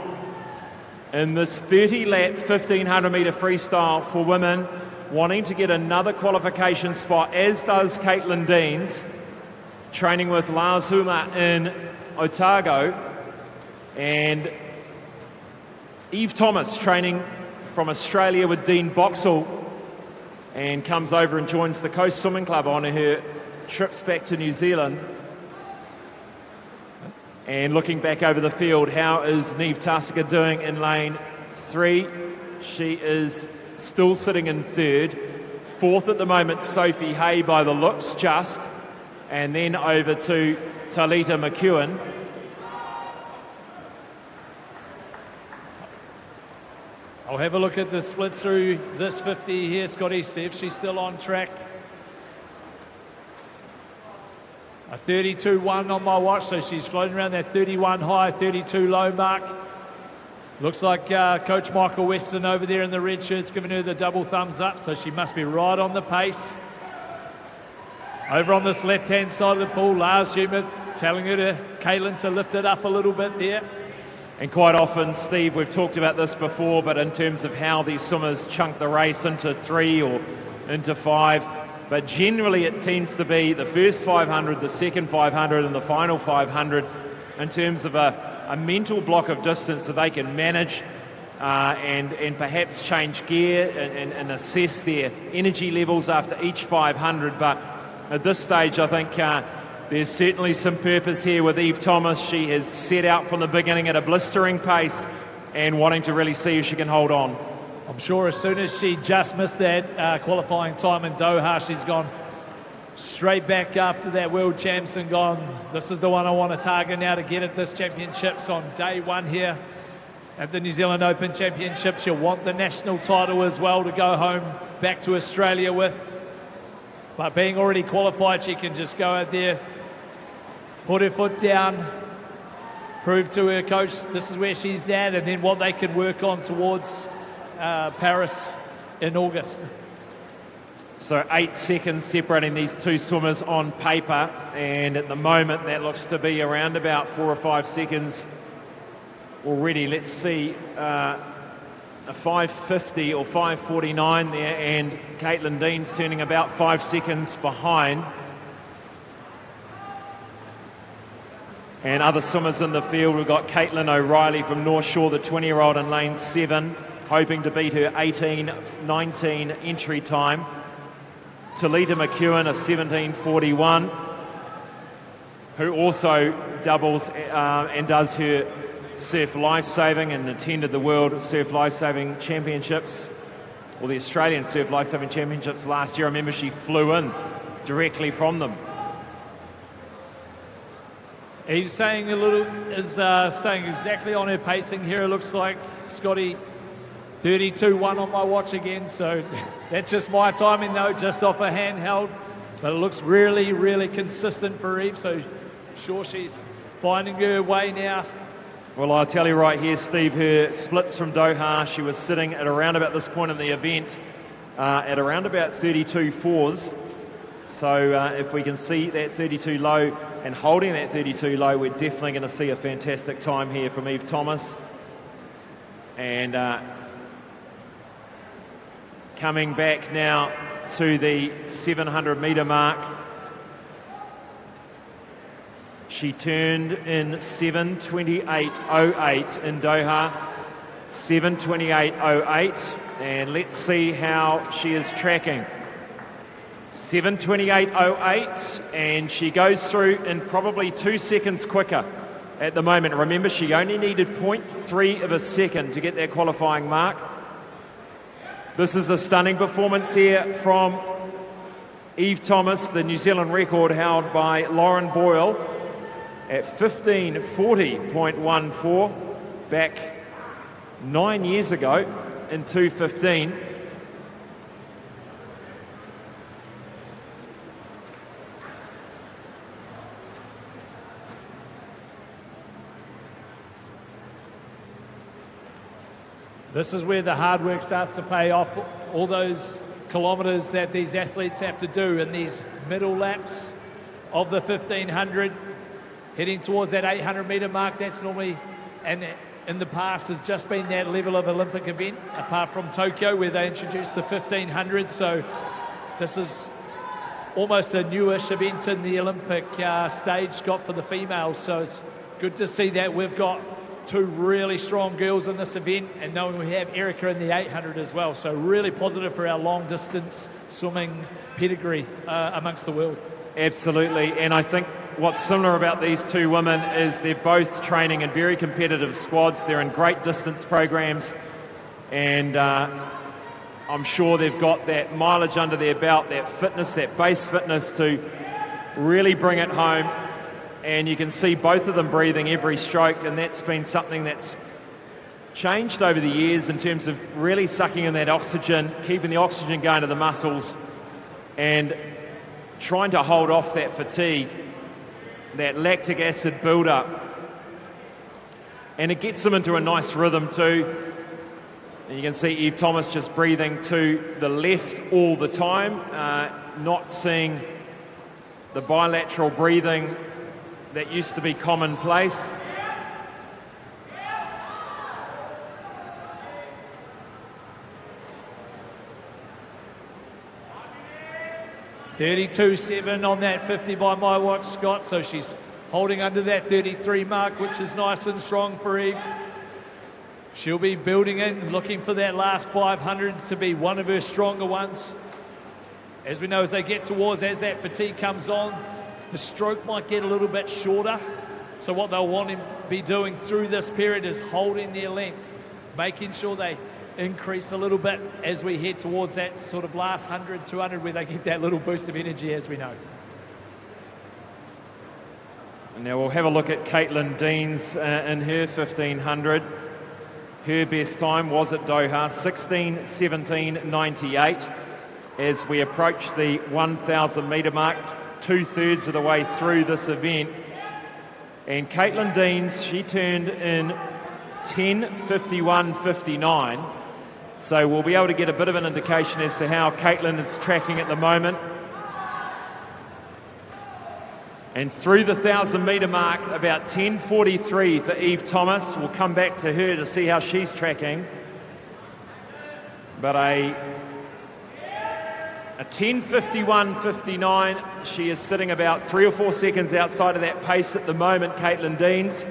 in this 30-lap 1,500 metre freestyle for women, wanting to get another qualification spot, as does Caitlin Deans, training with Lars Huma in Otago, and Eve Thomas training from Australia with Dean Boxall, and comes over and joins the Coast Swimming Club on her trips back to New Zealand. And looking back over the field, how is Neve Tasika doing in lane 3? She is still sitting in third. Fourth at the moment, Sophie Hay by the looks just. And then over to Talita McEwen. I'll have a look at the split through this 50 here, Scotty, see if she's still on track. A 32.1 on my watch, so she's floating around that 31 high, 32 low mark. Looks like Coach Michael Weston over there in the red shirt's giving her the double thumbs up, so she must be right on the pace. Over on this left-hand side of the pool, Lars Huma telling her to, Caitlin, to lift it up a little bit there. And quite often, Steve, we've talked about this before, but in terms of how these swimmers chunk the race into 3 or into 5, but generally it tends to be the first 500, the second 500 and the final 500 in terms of a mental block of distance that they can manage and perhaps change gear and assess their energy levels after each 500. But at this stage, I think there's certainly some purpose here with Eve Thomas. She has set out from the beginning at a blistering pace and wanting to really see if she can hold on. I'm sure as soon as she just missed that qualifying time in Doha, she's gone straight back after that World Champs and gone, this is the one I want to target now to get at this championships on day one here at the New Zealand Open Championships. She'll want the national title as well to go home back to Australia with. But being already qualified, she can just go out there, put her foot down, prove to her coach this is where she's at, and then what they can work on towards Paris in August. So 8 seconds separating these two swimmers on paper, and at the moment that looks to be around about 4 or 5 seconds already. Let's see, a 5:50 or 5:49 there, and Caitlin Dean's turning about 5 seconds behind. And other swimmers in the field, we've got Caitlin O'Reilly from North Shore, the 20-year-old in lane 7, hoping to beat her 18:19 entry time. Talita McEwen, a 17:41, who also doubles and does her surf lifesaving and attended the World Surf Lifesaving Championships, or the Australian Surf Lifesaving Championships last year. I remember she flew in directly from them. He's staying staying exactly on her pacing here. It looks like Scotty 32.1 on my watch again, so that's just my timing though, just off a handheld. But it looks really, really consistent for Eve, so sure she's finding her way now. Well, I'll tell you right here, Steve, her splits from Doha, she was sitting at around about this point in the event at around about 32.4s. So if we can see that 32 low and holding that 32 low, we're definitely going to see a fantastic time here from Eve Thomas. And coming back now to the 700 metre mark. She turned in 7:28.08 in Doha, 7:28.08, and let's see how she is tracking. 7:28.08, and she goes through in probably 2 seconds quicker at the moment. Remember, she only needed 0.3 of a second to get that qualifying mark. This is a stunning performance here from Eve Thomas, the New Zealand record held by Lauren Boyle at 15:40.14 back 9 years ago in 2:15. This is where the hard work starts to pay off. All those kilometres that these athletes have to do in these middle laps of the 1500, heading towards that 800 metre mark. That's normally, and in the past, has just been that level of Olympic event, apart from Tokyo, where they introduced the 1500. So this is almost a newish event in the Olympic stage, Scott, for the females. So it's good to see that we've got two really strong girls in this event, and knowing we have Erica in the 800 as well. So really positive for our long distance swimming pedigree amongst the world. Absolutely, and I think what's similar about these two women is they're both training in very competitive squads. They're in great distance programs, and I'm sure they've got that mileage under their belt, that fitness, that base fitness to really bring it home. And you can see both of them breathing every stroke, and that's been something that's changed over the years in terms of really sucking in that oxygen, keeping the oxygen going to the muscles, and trying to hold off that fatigue, that lactic acid build-up. And it gets them into a nice rhythm too. And you can see Eve Thomas just breathing to the left all the time, not seeing the bilateral breathing that used to be commonplace. .32.7 on that 50 by my watch, Scott. So she's holding under that 33 mark, which is nice and strong for Eve. She'll be building in, looking for that last 500 to be one of her stronger ones. As we know, as they get towards, as that fatigue comes on, the stroke might get a little bit shorter. So what they'll want to be doing through this period is holding their length, making sure they increase a little bit as we head towards that sort of last 100, 200, where they get that little boost of energy, as we know. And now we'll have a look at Caitlin Deans in her 1500. Her best time was at Doha, 16:17.98. As we approach the 1,000 metre mark, 2/3 of the way through this event. And Caitlin Deans, she turned in 10:51.59. So we'll be able to get a bit of an indication as to how Caitlin is tracking at the moment. And through the 1,000 metre mark, about 10:43 for Eve Thomas. We'll come back to her to see how she's tracking. But a 10:51.59, she is sitting about 3 or 4 seconds outside of that pace at the moment, Caitlin Deans.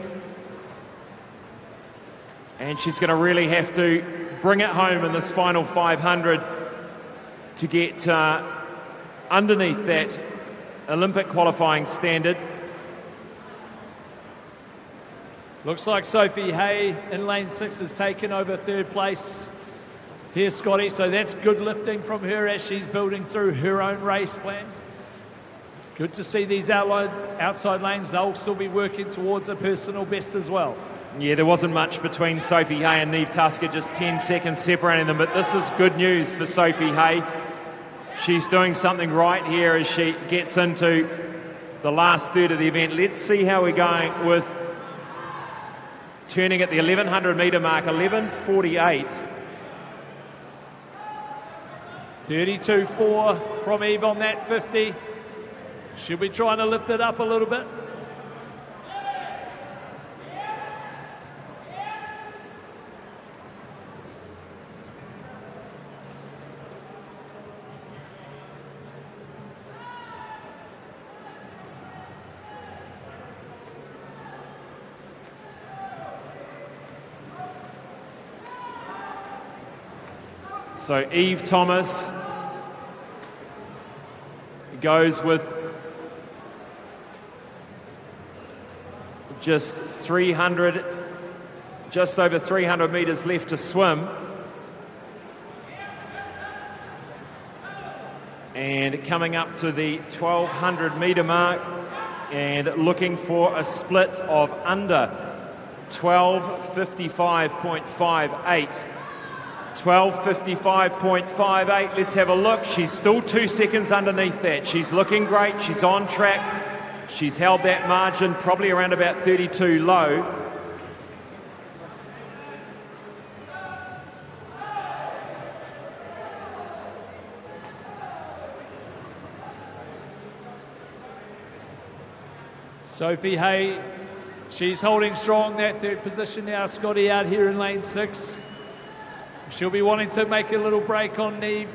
And she's going to really have to bring it home in this final 500 to get underneath that Olympic qualifying standard. Looks like Sophie Hay in lane 6 has taken over 3rd place here, Scotty. So that's good lifting from her as she's building through her own race plan. Good to see these outside lanes. They'll still be working towards a personal best as well. Yeah, there wasn't much between Sophie Hay and Neve Tusker, just 10 seconds separating them. But this is good news for Sophie Hay. She's doing something right here as she gets into the last third of the event. Let's see how we're going with turning at the 1,100 metre mark, 11:48. 32.4 from Eve on that 50. She'll be trying to lift it up a little bit. So Eve Thomas goes with just over 300 metres left to swim. And coming up to the 1,200 metre mark and looking for a split of under 12:55.58. 12:55.58. Let's have a look. She's still 2 seconds underneath that. She's looking great. She's on track. She's held that margin probably around about 32 low. Sophie Hay, she's holding strong that 3rd position now. Scotty out here in lane 6. She'll be wanting to make a little break on Neve,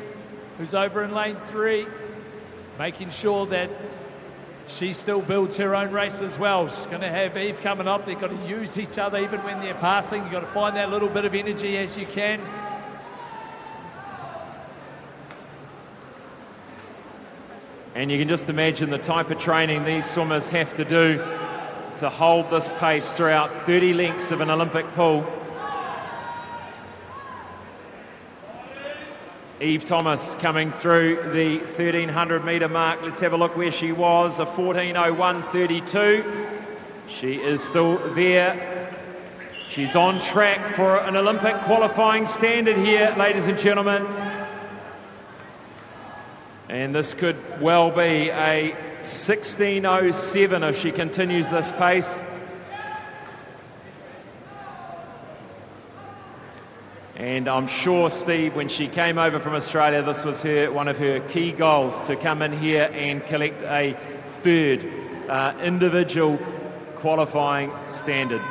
who's over in lane 3, making sure that she still builds her own race as well. She's going to have Eve coming up. They've got to use each other even when they're passing. You've got to find that little bit of energy as you can. And you can just imagine the type of training these swimmers have to do to hold this pace throughout 30 lengths of an Olympic pool. Eve Thomas coming through the 1,300 metre mark. Let's have a look where she was, a 14:01.32. She is still there. She's on track for an Olympic qualifying standard here, ladies and gentlemen. And this could well be a 16:07 if she continues this pace. And I'm sure, Steve, when she came over from Australia, this was one of her key goals, to come in here and collect a 3rd individual qualifying standard.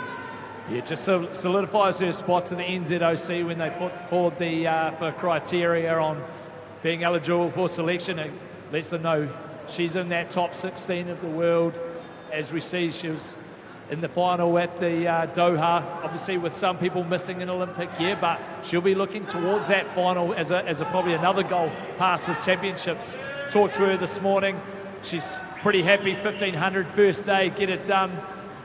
Yeah, just solidifies her spot to the NZOC when they put forward the for criteria on being eligible for selection. It lets them know she's in that top 16 of the world. As we see, she was in the final at the Doha, obviously with some people missing an Olympic year, but she'll be looking towards that final as a probably another goal past this championships. Talked to her this morning. She's pretty happy. 1,500 first day, get it done.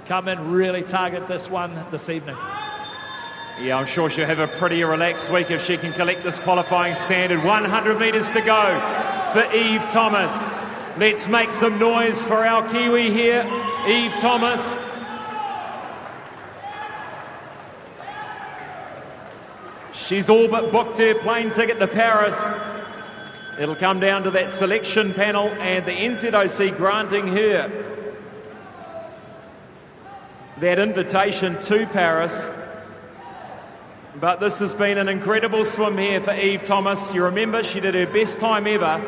Come in, really target this one this evening. Yeah, I'm sure she'll have a pretty relaxed week if she can collect this qualifying standard. 100 metres to go for Eve Thomas. Let's make some noise for our Kiwi here, Eve Thomas. She's all but booked her plane ticket to Paris. It'll come down to that selection panel and the NZOC granting her that invitation to Paris. But this has been an incredible swim here for Eve Thomas. You remember she did her best time ever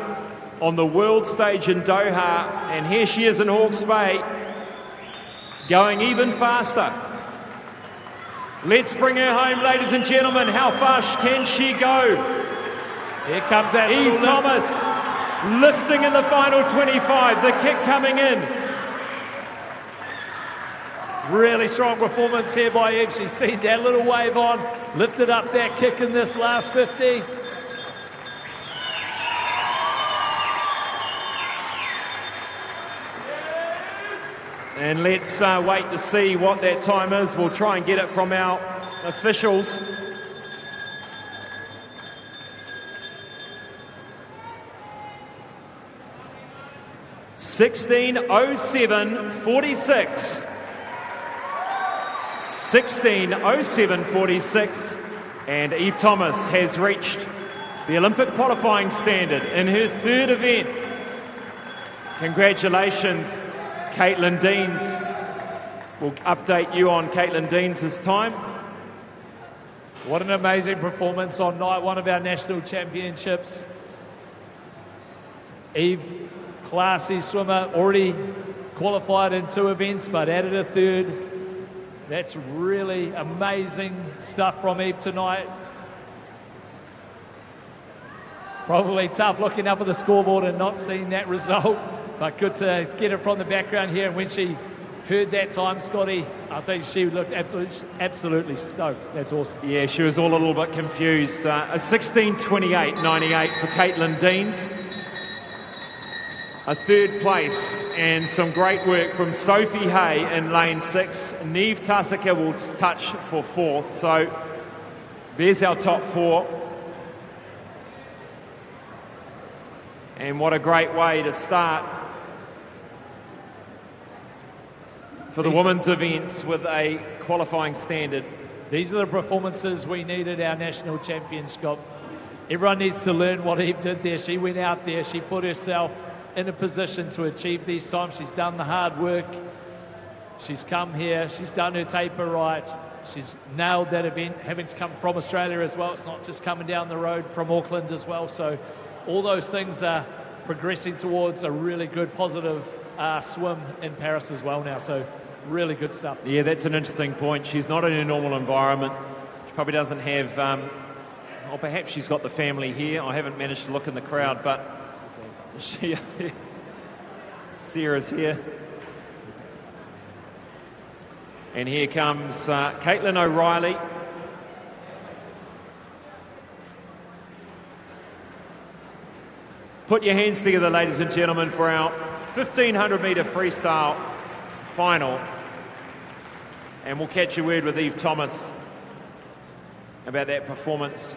on the world stage in Doha, and here she is in Hawke's Bay, going even faster. Let's bring her home, ladies and gentlemen. How fast can she go? Here comes that Eve Thomas lifting in the final 25, the kick coming in. Really strong performance here by Eve. She's seen that little wave on, lifted up that kick in this last 50. And let's wait to see what that time is. We'll try and get it from our officials. (16:07:46). 16:07:46, and Eve Thomas has reached the Olympic qualifying standard in her third event. Congratulations, Caitlin Deans. We'll update you on Caitlin Deans' time. What an amazing performance on night one of our national championships. Eve, classy swimmer, already qualified in 2 events, but added a third. That's really amazing stuff from Eve tonight. Probably tough looking up at the scoreboard and not seeing that result, but good to get it from the background here. And when she heard that time, Scotty, I think she looked absolutely stoked. That's awesome. Yeah, she was all a little bit confused. A 16:28:98 for Caitlin Deans. A third place, and some great work from Sophie Hay in lane 6. Neve Tasaka will touch for 4th. So there's our top 4. And what a great way to start for the women's events with a qualifying standard. These are the performances we need at our national championship. Everyone needs to learn what Eve did there. She went out there, she put herself in a position to achieve these times. She's done the hard work. She's come here. She's done her taper right. She's nailed that event, having to come from Australia as well. It's not just coming down the road from Auckland as well. So all those things are progressing towards a really good, positive swim in Paris as well now. So really good stuff. Yeah, that's an interesting point. She's not in her normal environment. She probably doesn't have, or perhaps she's got the family here. I haven't managed to look in the crowd, but Sarah's here. And here comes Caitlin O'Reilly. Put your hands together, ladies and gentlemen, for our 1500 metre freestyle final. And we'll catch a word with Eve Thomas about that performance.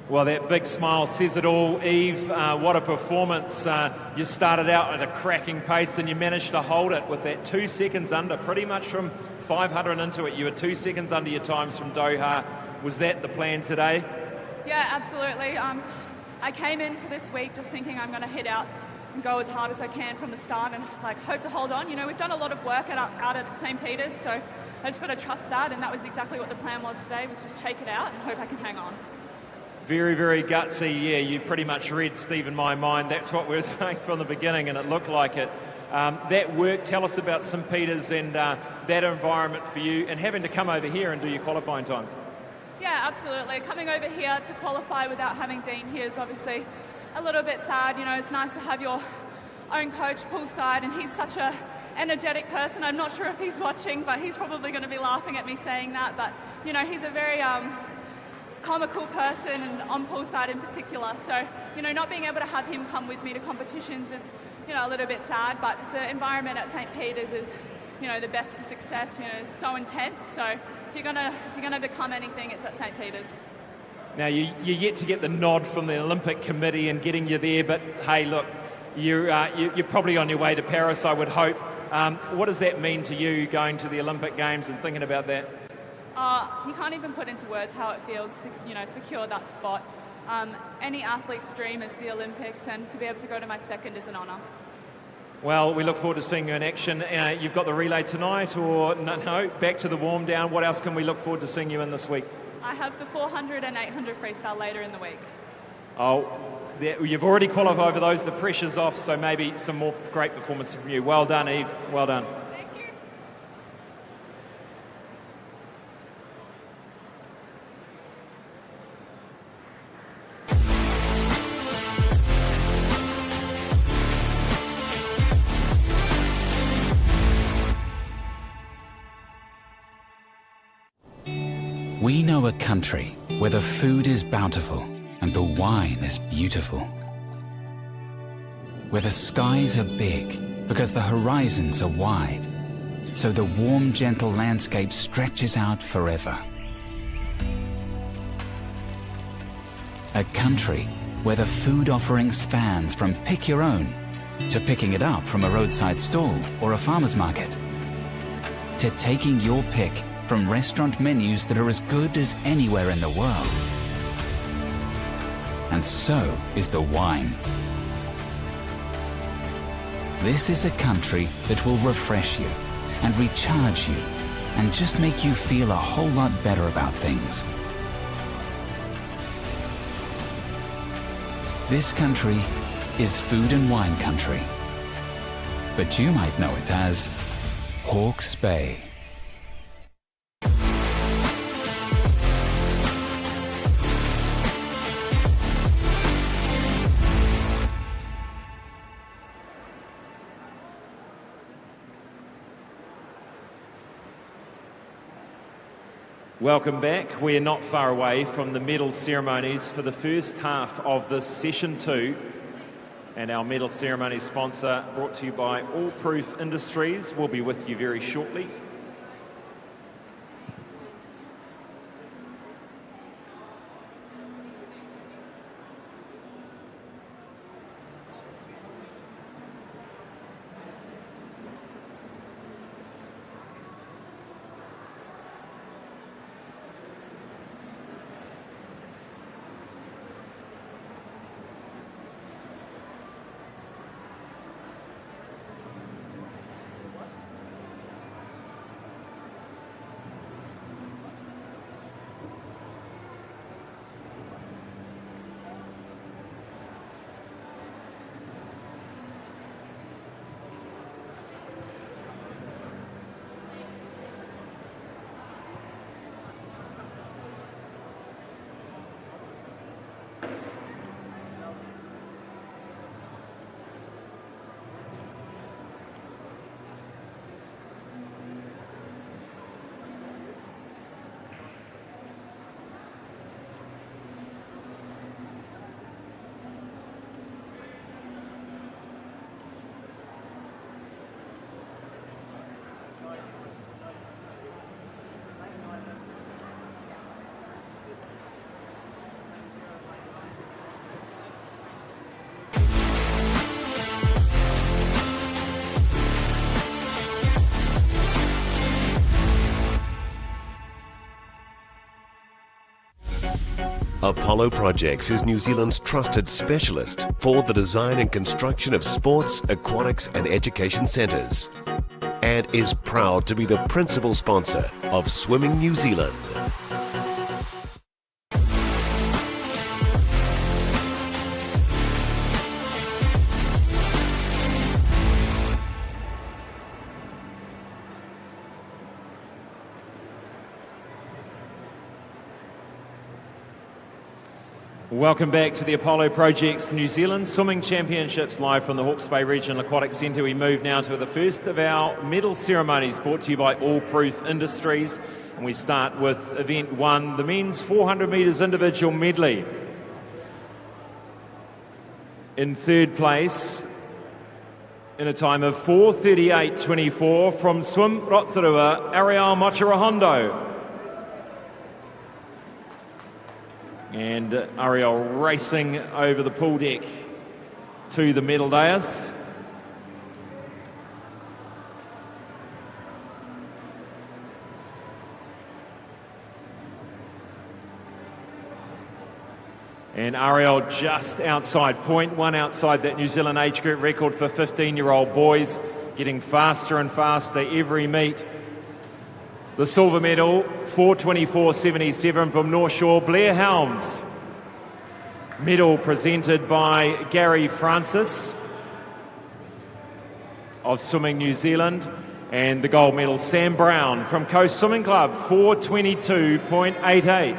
Well, that big smile says it all, Eve. What a performance. You started out at a cracking pace and you managed to hold it with that 2 seconds under. Pretty much from 500 into it, you were 2 seconds under your times from Doha. Was that the plan today? Yeah, absolutely. I came into this week just thinking I'm going to head out and go as hard as I can from the start and hope to hold on. You know, we've done a lot of work out at St. Peter's, so I just got to trust that, and that was exactly what the plan was today, was just take it out and hope I can hang on. Very, very gutsy. Yeah, you pretty much read Steve in my mind. That's what we were saying from the beginning, and it looked like it. That work, tell us about St. Peter's and that environment for you, and having to come over here and do your qualifying times. Yeah, absolutely. Coming over here to qualify without having Dean here is obviously a little bit sad. You know, it's nice to have your own coach poolside, and he's such a energetic person. I'm not sure if he's watching, but he's probably going to be laughing at me saying that. But, you know, he's a very comical person, and on poolside in particular. So, you know, not being able to have him come with me to competitions is, you know, a little bit sad. But the environment at St. Peter's is, you know, the best for success. You know, it's so intense. So if you're gonna become anything, it's at St. Peter's. Now, you're yet to get the nod from the Olympic Committee and getting you there, but hey, look, you're probably on your way to Paris, I would hope. What does that mean to you, going to the Olympic Games and thinking about that? You can't even put into words how it feels to, you know, secure that spot. Any athlete's dream is the Olympics, and to be able to go to my second is an honour. Well, we look forward to seeing you in action. You've got the relay tonight, or no, back to the warm down. What else can we look forward to seeing you in this week? I have the 400 and 800 freestyle later in the week. Oh, you've already qualified over those. The pressure's off, so maybe some more great performance from you. Well done, Eve. Well done. Thank you. We know a country where the food is bountiful and the wine is beautiful. Where the skies are big because the horizons are wide, so the warm, gentle landscape stretches out forever. A country where the food offering spans from pick your own to picking it up from a roadside stall or a farmer's market, to taking your pick from restaurant menus that are as good as anywhere in the world. And so is the wine. This is a country that will refresh you and recharge you and just make you feel a whole lot better about things. This country is food and wine country, but you might know it as Hawke's Bay. Welcome back. We're not far away from the medal ceremonies for the first half of this session 2. And our medal ceremony sponsor, brought to you by All Proof Industries, will be with you very shortly. Apollo Projects is New Zealand's trusted specialist for the design and construction of sports, aquatics and education centres, and is proud to be the principal sponsor of Swimming New Zealand. Welcome back to the Apollo Projects New Zealand Swimming Championships live from the Hawke's Bay Regional Aquatic Centre. We move now to the first of our medal ceremonies brought to you by All Proof Industries. And we start with event 1, the men's 400 metres individual medley. In third place, in a time of 4:38.24 from Swim Rotorua, Ariel Mochirahondo. And Ariel racing over the pool deck to the medal dais. And Ariel just outside, 0.1 outside that New Zealand age group record for 15-year-old boys, getting faster and faster every meet. The silver medal, 4:24.77 from North Shore, Blair Helms. Medal presented by Gary Francis of Swimming New Zealand. And the gold medal, Sam Brown from Coast Swimming Club, 4:22.88.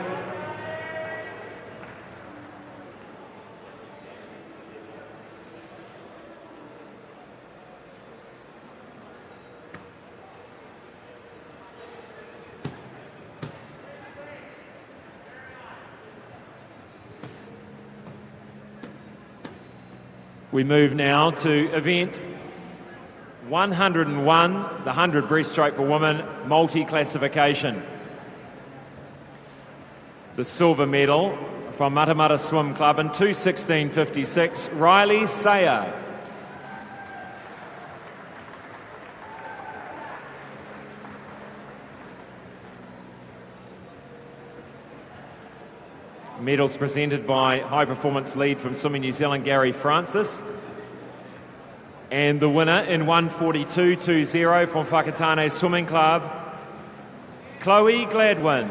We move now to event 101, the 100 breaststroke for women, multi-classification. The silver medal from Matamata Swim Club in 2:16.56, Riley Sayer. Medals presented by High Performance Lead from Swimming New Zealand, Gary Francis. And the winner in 1:42.20 from Whakatane Swimming Club, Chloe Gladwin.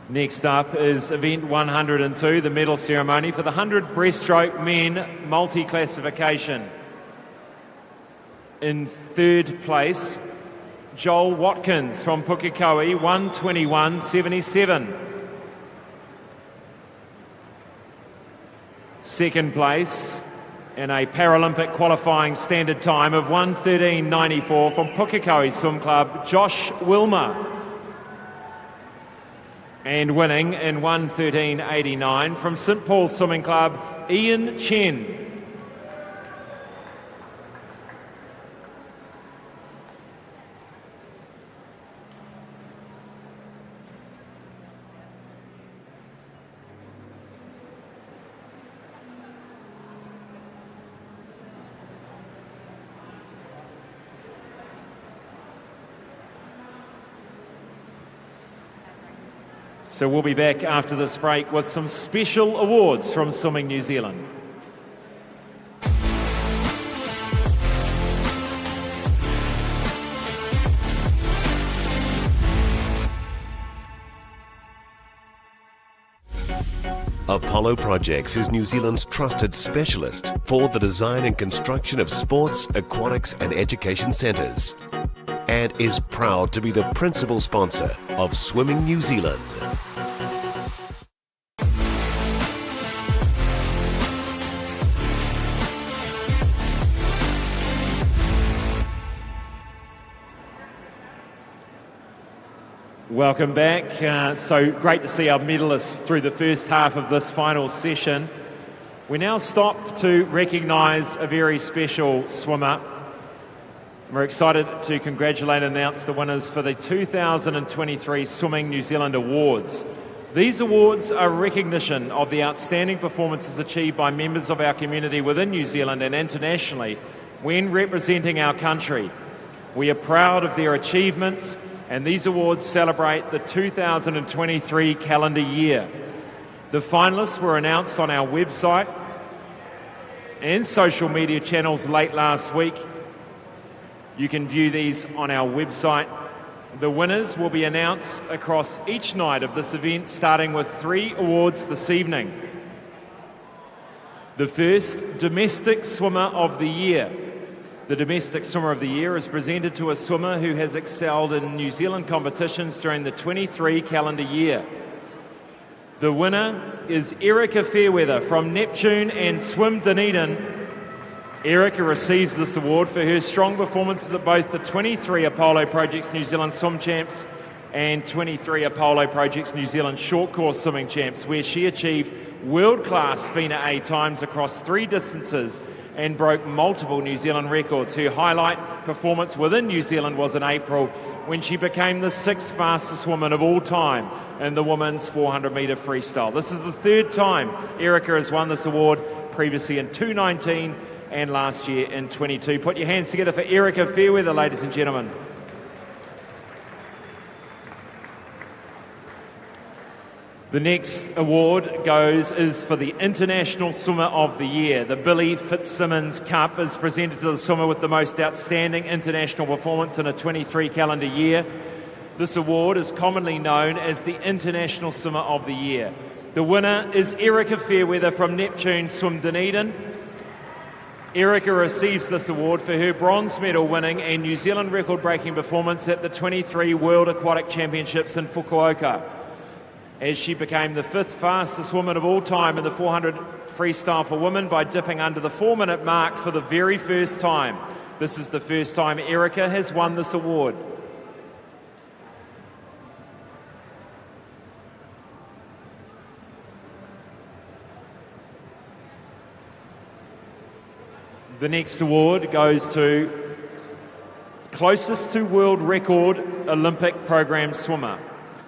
Next up is event 102, the medal ceremony for the 100 breaststroke men multi-classification. In third place, Joel Watkins from Pukekohe, 1:21.77. Second place in a Paralympic qualifying standard time of 1:13.94 from Pukekohe Swim Club, Josh Wilmer. And winning in 1:13.89 from St Paul's Swimming Club, Ian Chen. So we'll be back after this break with some special awards from Swimming New Zealand. Apollo Projects is New Zealand's trusted specialist for the design and construction of sports, aquatics and education centres, and is proud to be the principal sponsor of Swimming New Zealand. Welcome back. So great to see our medalists through the first half of this final session. We now stop to recognise a very special swimmer. We're excited to congratulate and announce the winners for the 2023 Swimming New Zealand Awards. These awards are recognition of the outstanding performances achieved by members of our community within New Zealand and internationally when representing our country. We are proud of their achievements, and these awards celebrate the 2023 calendar year. The finalists were announced on our website and social media channels late last week. You can view these on our website. The winners will be announced across each night of this event, starting with 3 awards this evening. The first domestic swimmer of the year. The domestic swimmer of the year is presented to a swimmer who has excelled in New Zealand competitions during the 23 calendar year. The winner is Erica Fairweather from Neptune and Swim Dunedin. Erica receives this award for her strong performances at both the 23 Apollo Projects New Zealand Swim Champs and 23 Apollo Projects New Zealand Short Course Swimming Champs, where she achieved world-class FINA A times across 3 distances and broke multiple New Zealand records. Her highlight performance within New Zealand was in April when she became the 6th fastest woman of all time in the women's 400-metre freestyle. This is the 3rd time Erica has won this award, previously in 2019 and last year in 22. Put your hands together for Erica Fairweather, ladies and gentlemen. The next award is for the International Swimmer of the Year. The Billy Fitzsimmons Cup is presented to the swimmer with the most outstanding international performance in a 23 calendar year. This award is commonly known as the International Swimmer of the Year. The winner is Erica Fairweather from Neptune Swim Dunedin. Erica receives this award for her bronze medal winning and New Zealand record breaking performance at the 23 World Aquatic Championships in Fukuoka, as she became the 5th fastest woman of all time in the 400 freestyle for women by dipping under the 4-minute mark for the very first time. This is the first time Erica has won this award. The next award goes to closest to world record Olympic program swimmer.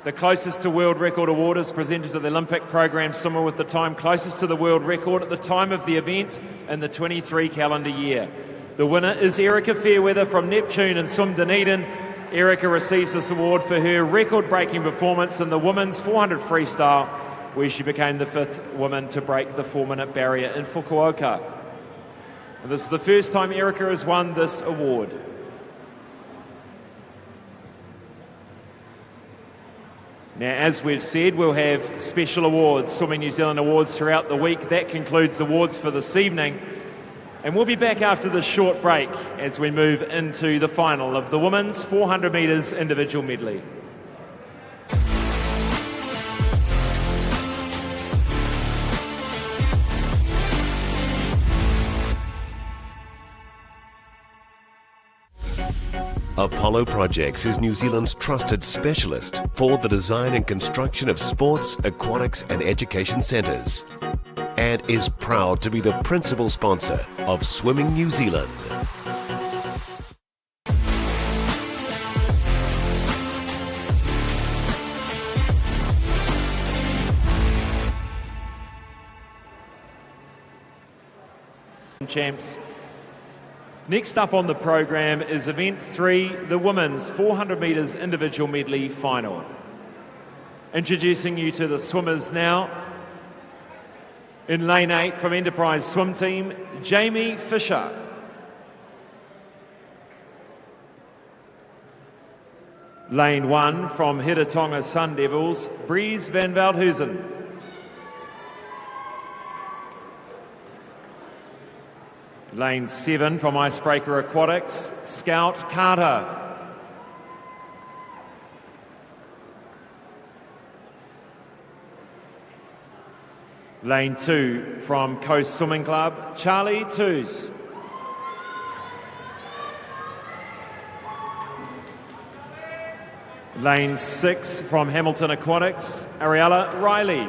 The closest to world record award is presented to the Olympic program swimmer with the time closest to the world record at the time of the event in the 23 calendar year. The winner is Erica Fairweather from Neptune and Swim Dunedin. Erica receives this award for her record-breaking performance in the women's 400 freestyle, where she became the 5th woman to break the 4-minute barrier in Fukuoka. And this is the first time Erica has won this award. Now, as we've said, we'll have special awards, Swimming New Zealand awards throughout the week. That concludes the awards for this evening. And we'll be back after this short break as we move into the final of the women's 400 metres individual medley. Apollo Projects is New Zealand's trusted specialist for the design and construction of sports, aquatics and education centres, and is proud to be the principal sponsor of Swimming New Zealand. Champs. Next up on the program is Event 3, the Women's 400 metres Individual Medley Final. Introducing you to the swimmers now. In Lane 8 from Enterprise Swim Team, Jamie Fisher. Lane 1 from Hiratonga Sun Devils, Breeze van Veldhuizen. Lane 7 from Icebreaker Aquatics, Scout Carter. Lane 2 from Coast Swimming Club, Charlie Toos. Lane 6 from Hamilton Aquatics, Ariella Riley.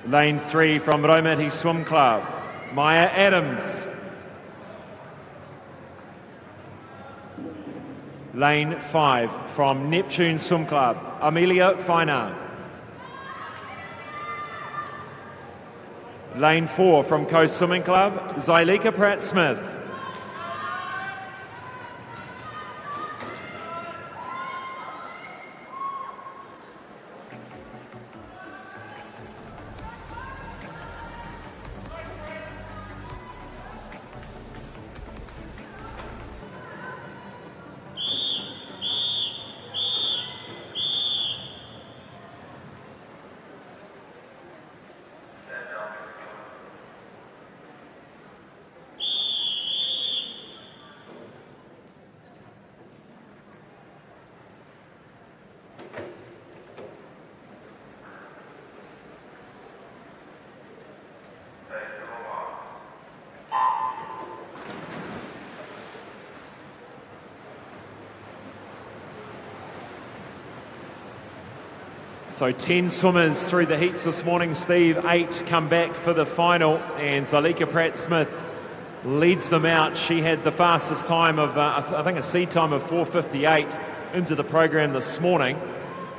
Lane 3 from Raumati Swim Club, Maya Adams. Lane 5 from Neptune Swim Club, Amelia Feinar. Lane 4 from Coast Swimming Club, Zelika Pratt-Smith. So 10 swimmers through the heats this morning, Steve. 8 come back for the final, and Zelika Pratt-Smith leads them out. She had the fastest time of, I think, a seed time of 4:58 into the program this morning.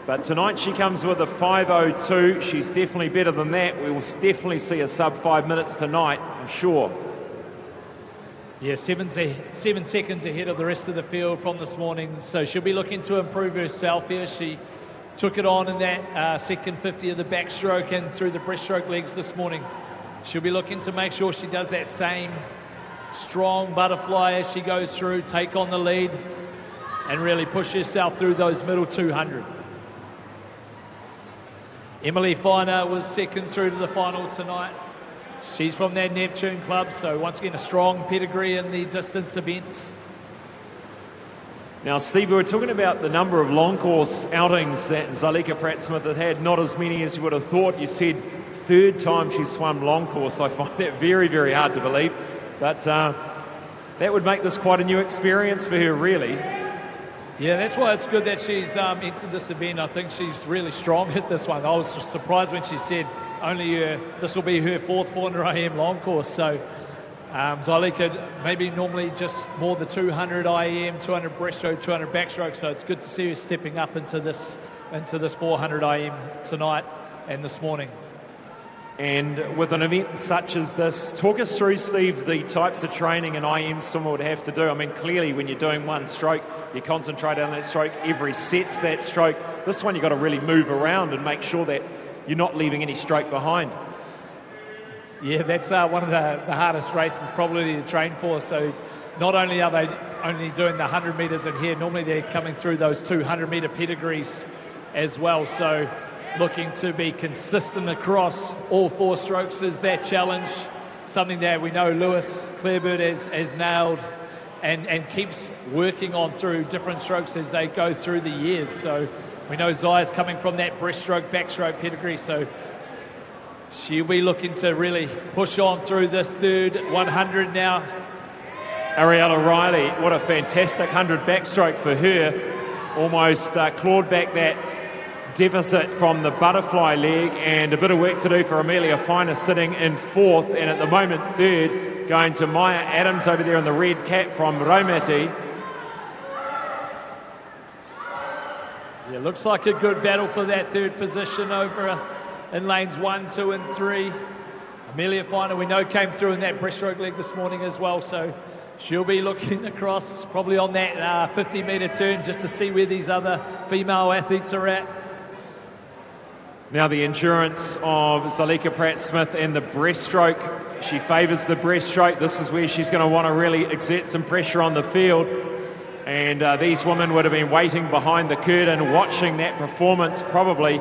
But tonight she comes with a 5:02. She's definitely better than that. We will definitely see a sub 5 minutes tonight, I'm sure. Yeah, 7 seconds ahead of the rest of the field from this morning. So she'll be looking to improve herself here. She took it on in that second 50 of the backstroke and through the breaststroke legs this morning. She'll be looking to make sure she does that same strong butterfly as she goes through, take on the lead, and really push herself through those middle 200. Emily Finer was second through to the final tonight. She's from that Neptune club, so once again a strong pedigree in the distance events. Now, Steve, we were talking about the number of long course outings that Zelika Pratt-Smith had, not as many as you would have thought. You said third time she swum long course. I find that very, very hard to believe. But that would make this quite a new experience for her, really. Yeah, that's why it's good that she's entered this event. I think she's really strong at this one. I was surprised when she said this will be her fourth 400 IM long course. So Zelika maybe normally just more the 200 IM, 200 breaststroke, 200 backstroke. So it's good to see her stepping up into this 400 IM tonight and this morning. And with an event such as this, talk us through, Steve, the types of training an IM swimmer would have to do. I mean, clearly when you're doing one stroke, you concentrate on that stroke. Every set's that stroke. This one you've got to really move around and make sure that you're not leaving any stroke behind. Yeah, that's one of the hardest races probably to train for. So not only are they only doing the 100 metres in here, normally they're coming through those 200-metre pedigrees as well. So looking to be consistent across all 4 strokes is their challenge, something that we know Lewis Clarebird has nailed and keeps working on through different strokes as they go through the years. So we know Zaya's coming from that breaststroke, backstroke pedigree, so she'll be looking to really push on through this third 100 now. Ariella Riley, what a fantastic 100 backstroke for her. Almost clawed back that deficit from the butterfly leg, and a bit of work to do for Amelia Finer sitting in 4th, and at the moment 3rd, going to Maya Adams over there in the red cap from Raumati. Yeah, looks like a good battle for that 3rd position over in lanes 1, 2 and 3. Amelia Finer, we know, came through in that breaststroke leg this morning as well, so she'll be looking across probably on that 50-metre turn just to see where these other female athletes are at. Now the endurance of Zelika Pratt-Smith and the breaststroke. She favours the breaststroke. This is where she's going to want to really exert some pressure on the field. And these women would have been waiting behind the curtain, watching that performance probably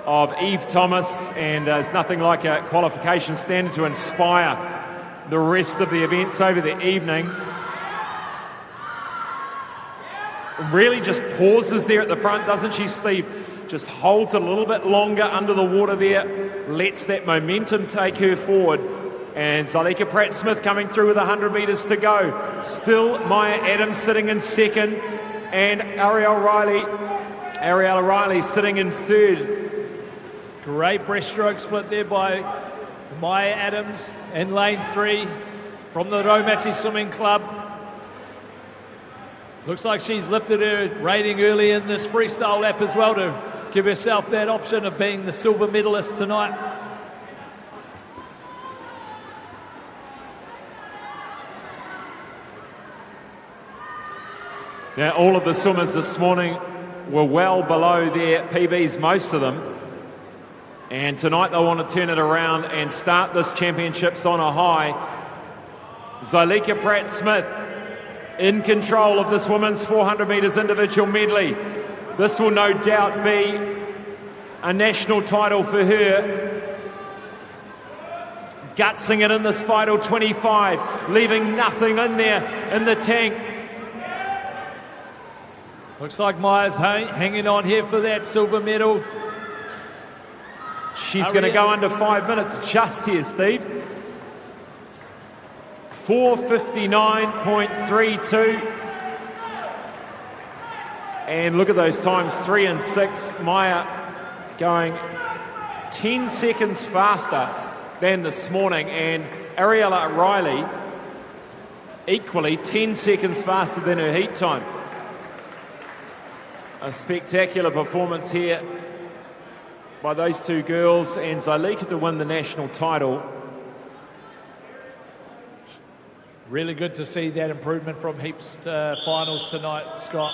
of Eve Thomas. And there's nothing like a qualification standard to inspire the rest of the events over the evening. Really just pauses there at the front, doesn't she, Steve? Just holds it a little bit longer under the water there, lets that momentum take her forward. And Zelika Pratt-Smith coming through with 100 metres to go. Still Maya Adams sitting in 2nd, and Ariella Riley sitting in 3rd. Great breaststroke split there by Maya Adams in lane 3 from the Raumati Swimming Club. Looks like she's lifted her rating early in this freestyle lap as well to give herself that option of being the silver medalist tonight. Now, all of the swimmers this morning were well below their PBs, most of them. And tonight they want to turn it around and start this championships on a high. Zelika Pratt-Smith in control of this women's 400 metres individual medley. This will no doubt be a national title for her. Gutsing it in this final 25, leaving nothing in there in the tank. Looks like Maya's hanging on here for that silver medal. She's going to go under 5 minutes just here, Steve. 4:59.32. And look at those times, 3 and 6. Maya going 10 seconds faster than this morning, and Ariella Riley equally 10 seconds faster than her heat time. A spectacular performance here by those two girls, and Zelika to win the national title. Really good to see that improvement from heaps to finals tonight, Scott.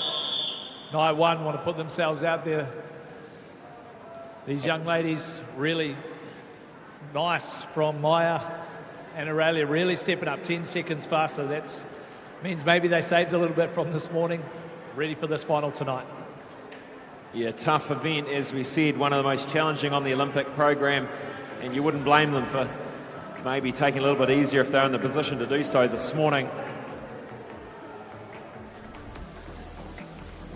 Night one want to put themselves out there. These young ladies really nice from Maya and Aurelia, really stepping up 10 seconds faster. That means maybe they saved a little bit from this morning, ready for this final tonight. Yeah, tough event, as we said, one of the most challenging on the Olympic program, and you wouldn't blame them for maybe taking a little bit easier if they're in the position to do so this morning.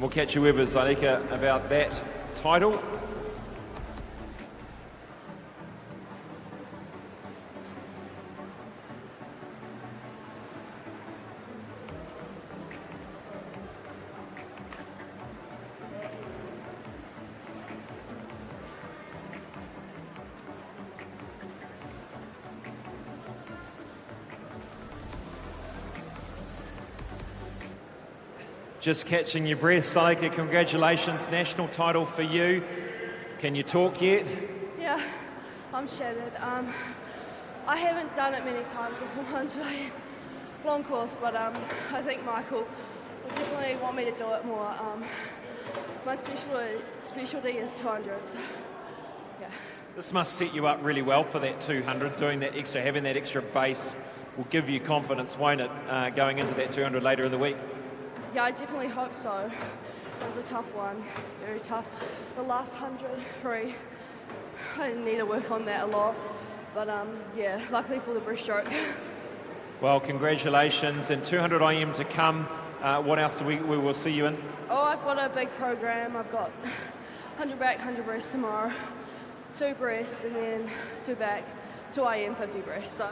We'll catch you with Zelika about that title. Just catching your breath, Zelika, congratulations, national title for you. Can you talk yet? Yeah, I'm shattered. I haven't done it many times in 400 long course, but I think Michael will definitely want me to do it more. My specialty is 200, so yeah. This must set you up really well for that 200, doing that extra, having that extra base will give you confidence, won't it, going into that 200 later in the week? Yeah, I definitely hope so. It was a tough one, very tough. The last 100 free, I need to work on that a lot. But yeah, luckily for the breaststroke. Well, congratulations, and 200 IM to come. What else do we will see you in? Oh, I've got a big program. I've got 100 back, 100 breast tomorrow, 2 breasts, and then 2 back, 2 IM, 50 breasts. So.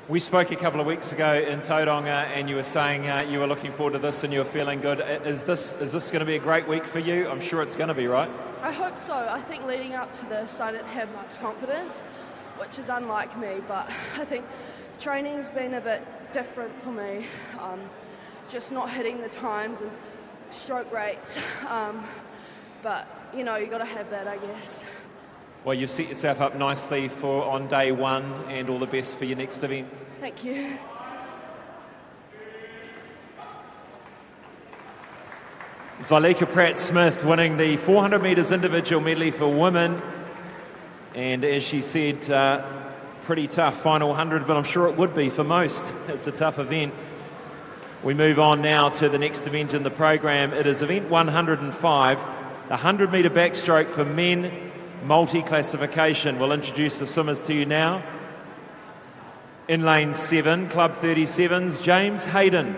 We spoke a couple of weeks ago in Tauranga, and you were saying you were looking forward to this and you were feeling good. Is this going to be a great week for you? I'm sure it's going to be, right? I hope so. I think leading up to this, I didn't have much confidence, which is unlike me, but I think training's been a bit different for me. Just not hitting the times and stroke rates. But, you know, you've got to have that, I guess. Well, you've set yourself up nicely for on day one, and all the best for your next event. Thank you. Zelika Pratt-Smith winning the 400 metres individual medley for women. And as she said, pretty tough final 100, but I'm sure it would be for most. It's a tough event. We move on now to the next event in the program. It is event 105, the 100 metre backstroke for men, multi-classification. We'll introduce the swimmers to you now. In lane 7, Club 37's James Hayden.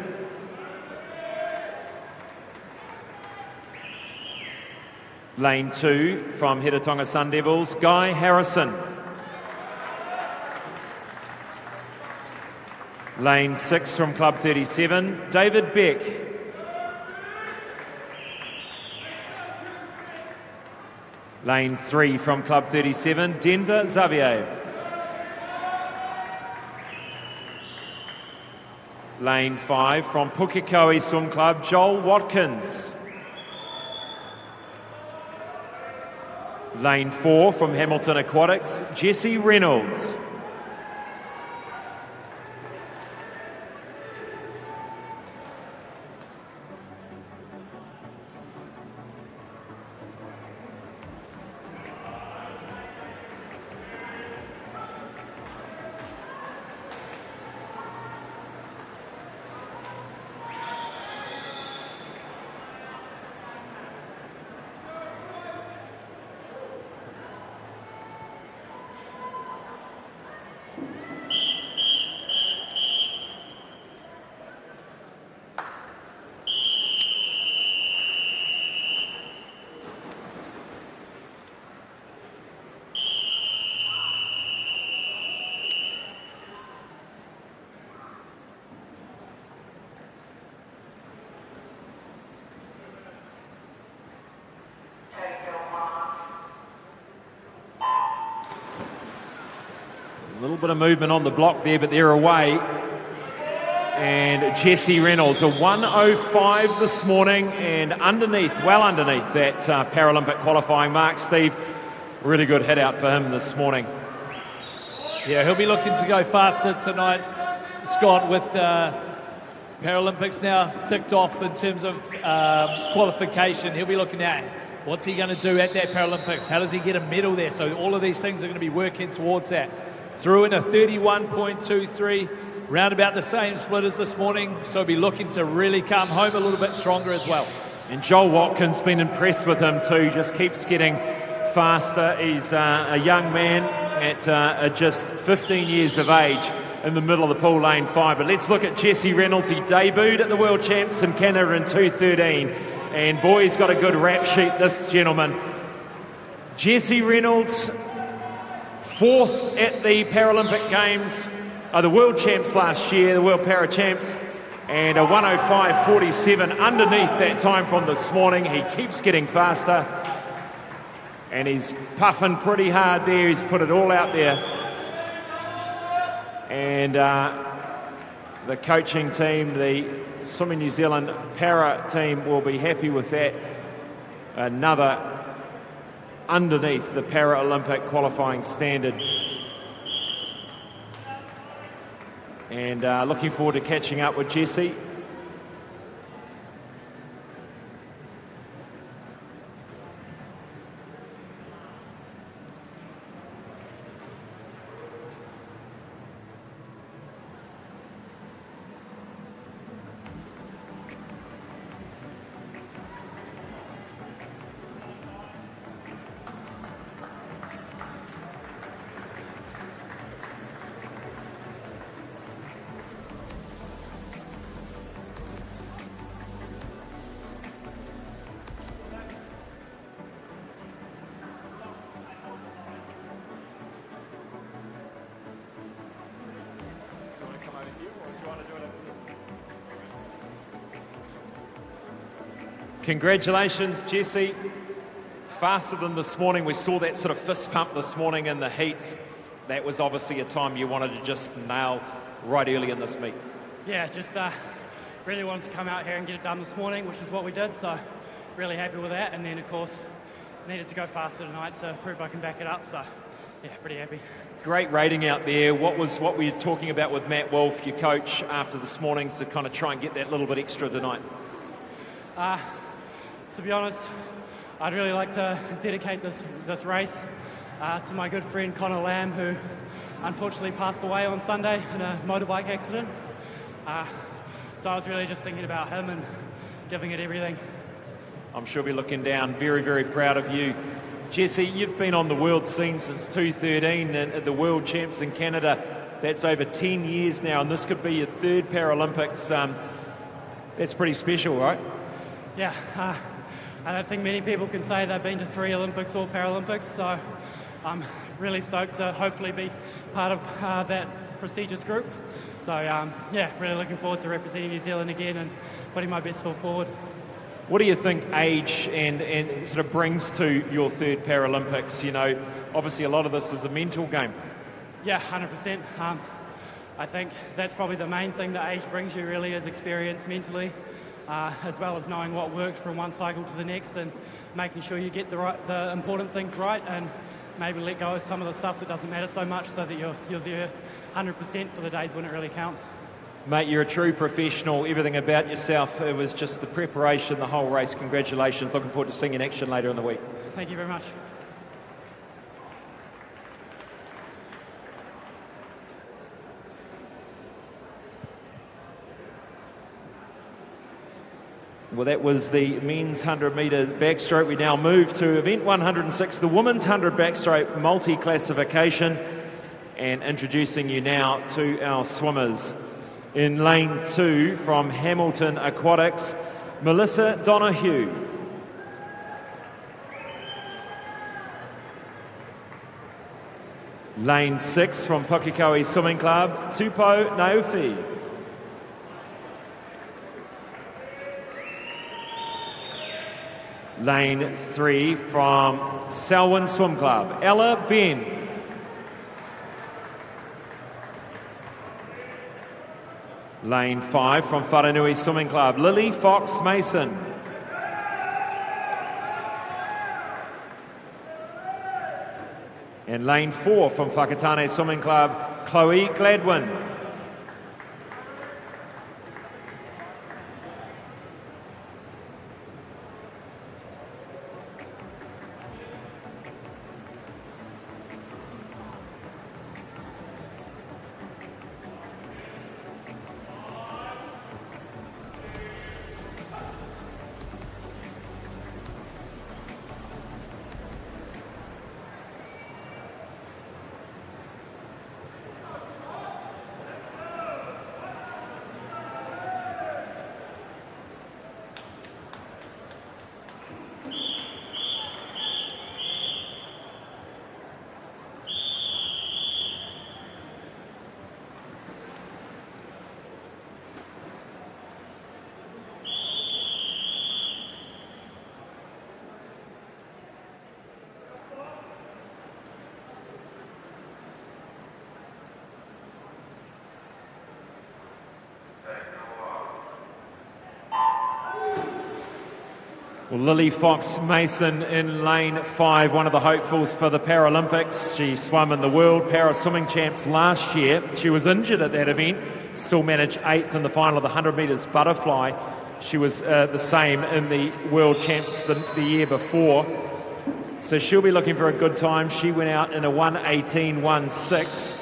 Lane 2 from Heretatonga Sun Devils, Guy Harrison. Lane 6 from Club 37, David Beck. Lane 3 from Club 37, Denver Xavier. Lane 5 from Pukekohe Swim Club, Joel Watkins. Lane 4 from Hamilton Aquatics, Jesse Reynolds. A little bit of movement on the block there, but they're away. And Jessie Reynolds, a 1:05 this morning, and well underneath that Paralympic qualifying mark. Steve, really good hit out for him this morning. Yeah, he'll be looking to go faster tonight, Scott, with Paralympics now ticked off in terms of qualification. He'll be looking at what's he going to do at that Paralympics. How does he get a medal there? So all of these things are going to be working towards that. Threw in a 31.23. Round about the same split as this morning, so he'll be looking to really come home a little bit stronger as well. And Joel Watkins been impressed with him too, just keeps getting faster. He's a young man at just 15 years of age in the middle of the pool lane 5. But let's look at Jessie Reynolds. He debuted at the World Champs in Canada in 2013, and boy, he's got a good rap sheet, this gentleman. Jessie Reynolds, 4th at the Paralympic Games, the World Champs last year, the World Para Champs, and a 1:05.47 underneath that time from this morning. He keeps getting faster, and he's puffing pretty hard there. He's put it all out there. And the coaching team, the Swimming New Zealand Para team, will be happy with that. Another underneath the Paralympic qualifying standard. And looking forward to catching up with Jessie. Congratulations, Jessie. Faster than this morning. We saw that sort of fist pump this morning in the heats. That was obviously a time you wanted to just nail right early in this meet. Yeah, just really wanted to come out here and get it done this morning, which is what we did, so really happy with that. And then, of course, needed to go faster tonight to prove I can back it up, so yeah, pretty happy. Great rating out there. What were you talking about with Matt Wolf, your coach, after this morning to kind of try and get that little bit extra tonight? To be honest, I'd really like to dedicate this race to my good friend Connor Lamb, who unfortunately passed away on Sunday in a motorbike accident. So I was really just thinking about him and giving it everything. I'm sure we'll be looking down. Very, very proud of you. Jessie, you've been on the world scene since 2013 at the World Champs in Canada. That's over 10 years now, and this could be your 3rd Paralympics. That's pretty special, right? Yeah. I don't think many people can say they've been to 3 Olympics or Paralympics, so I'm really stoked to hopefully be part of that prestigious group. So, yeah, really looking forward to representing New Zealand again and putting my best foot forward. What do you think age and sort of brings to your 3rd Paralympics? You know, obviously a lot of this is a mental game. Yeah, 100%. I think that's probably the main thing that age brings you, really, is experience mentally. As well as knowing what worked from one cycle to the next and making sure you get the important things right and maybe let go of some of the stuff that doesn't matter so much so that you're there 100% for the days when it really counts. Mate, you're a true professional, everything about yourself. It was just the preparation, the whole race. Congratulations. Looking forward to seeing you in action later in the week. Thank you very much. Well, that was the men's 100-metre backstroke. We now move to event 106, the women's 100 backstroke multi-classification. And introducing you now to our swimmers. In lane 2 from Hamilton Aquatics, Melissa Donahue. Lane 6 from Pukekohe Swimming Club, Tupou Naofi. Lane 3 from Selwyn Swim Club, Ella Ben. Lane 5 from Wharenui Swimming Club, Lily Fox Mason. And lane 4 from Whakatane Swimming Club, Chloe Gladwin. Well, Lily Fox Mason in lane 5, one of the hopefuls for the Paralympics. She swam in the World Para Swimming Champs last year. She was injured at that event, still managed 8th in the final of the 100 metres butterfly. She was the same in the World Champs the year before. So she'll be looking for a good time. She went out in a 1:18.16,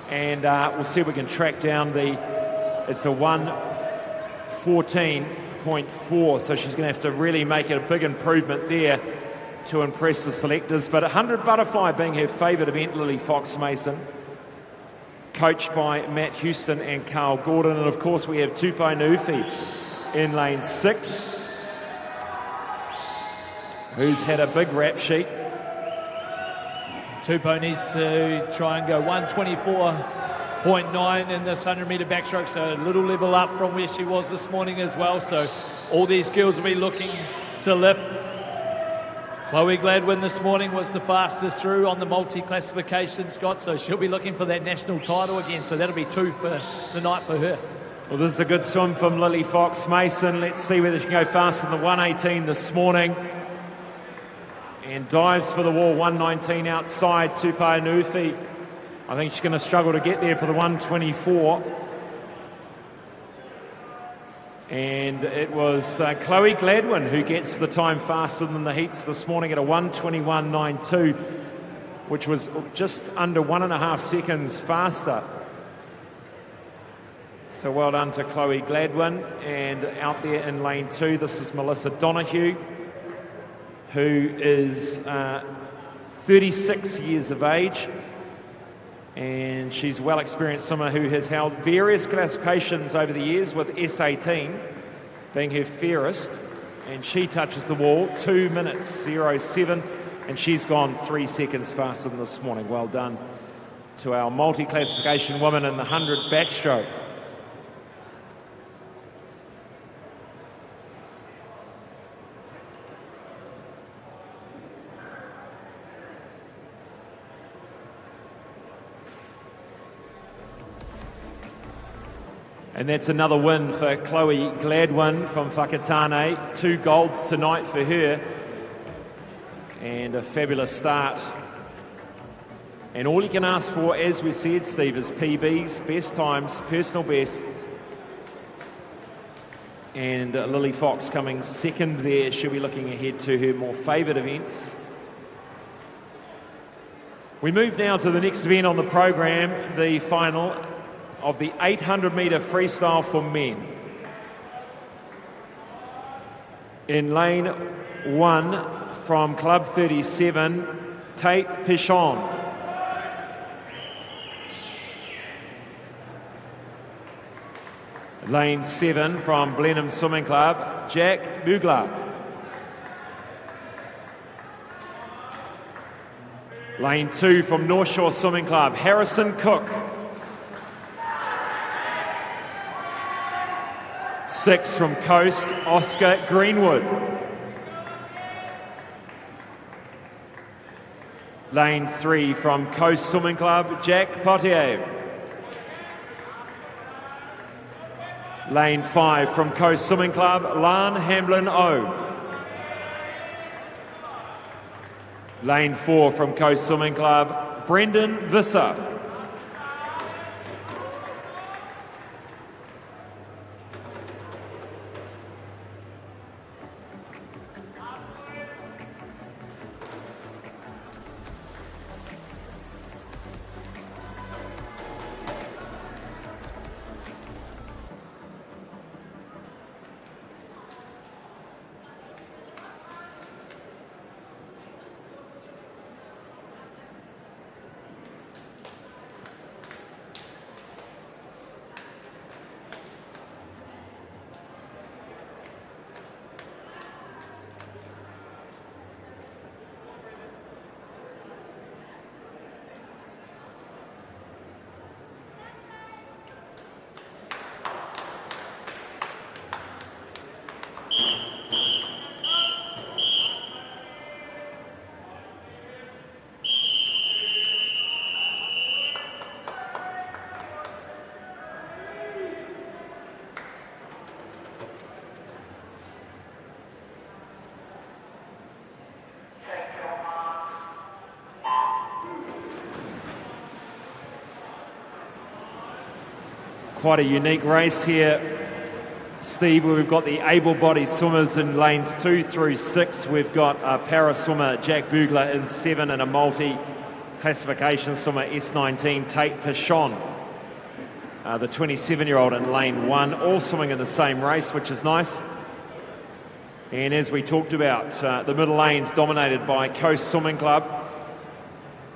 and we'll see if we can track down it's a 1:14.4, so she's going to have to really make it a big improvement there to impress the selectors. But 100 butterfly being her favourite event, Lily Fox Mason, coached by Matt Houston and Carl Gordon. And of course we have Tupo Nufi in lane 6, who's had a big rap sheet. Tupo needs to try and go 1:24.9 in this 100-metre backstroke, so a little level up from where she was this morning as well. So all these girls will be looking to lift. Chloe Gladwin this morning was the fastest through on the multi-classification, Scott, so she'll be looking for that national title again, so that'll be 2 for the night for her. Well, this is a good swim from Lily Fox Mason. Let's see whether she can go faster than the 1:18 this morning. And dives for the wall, 1:19 outside Tupai Nufi. I think she's going to struggle to get there for the 1:24. And it was Chloe Gladwin who gets the time faster than the heats this morning at a 1:21.92, which was just under 1.5 seconds faster. So well done to Chloe Gladwin. And out there in lane 2, this is Melissa Donahue, who is 36 years of age, and she's a well-experienced swimmer who has held various classifications over the years, with S18 being her fairest, and she touches the wall 2:07, and she's gone 3 seconds faster than this morning. Well done to our multi-classification woman in the 100 backstroke. And that's another win for Chloe Gladwin from Whakatane. 2 golds tonight for her. And a fabulous start. And all you can ask for, as we said, Steve, is PBs, best times, personal best. And Lily Fox coming second there. She'll be looking ahead to her more favoured events. We move now to the next event on the program, the final of the 800-metre freestyle for men. In lane 1 from Club 37, Tate Pichon. Lane 7 from Blenheim Swimming Club, Jack Bugler. Lane 2 from North Shore Swimming Club, Harrison Cook. 6 from Coast, Oscar Greenwood. Lane 3 from Coast Swimming Club, Jack Potier. Lane 5 from Coast Swimming Club, Lan Hamlin O. Lane 4 from Coast Swimming Club, Brendan Visser. Quite a unique race here, Steve, where we've got the able-bodied swimmers in lanes 2 through 6. We've got a para swimmer, Jack Bugler, in 7, and a multi-classification swimmer, S19, Tate Pichon, the 27-year-old in lane 1, all swimming in the same race, which is nice. And as we talked about, the middle lanes dominated by Coast Swimming Club,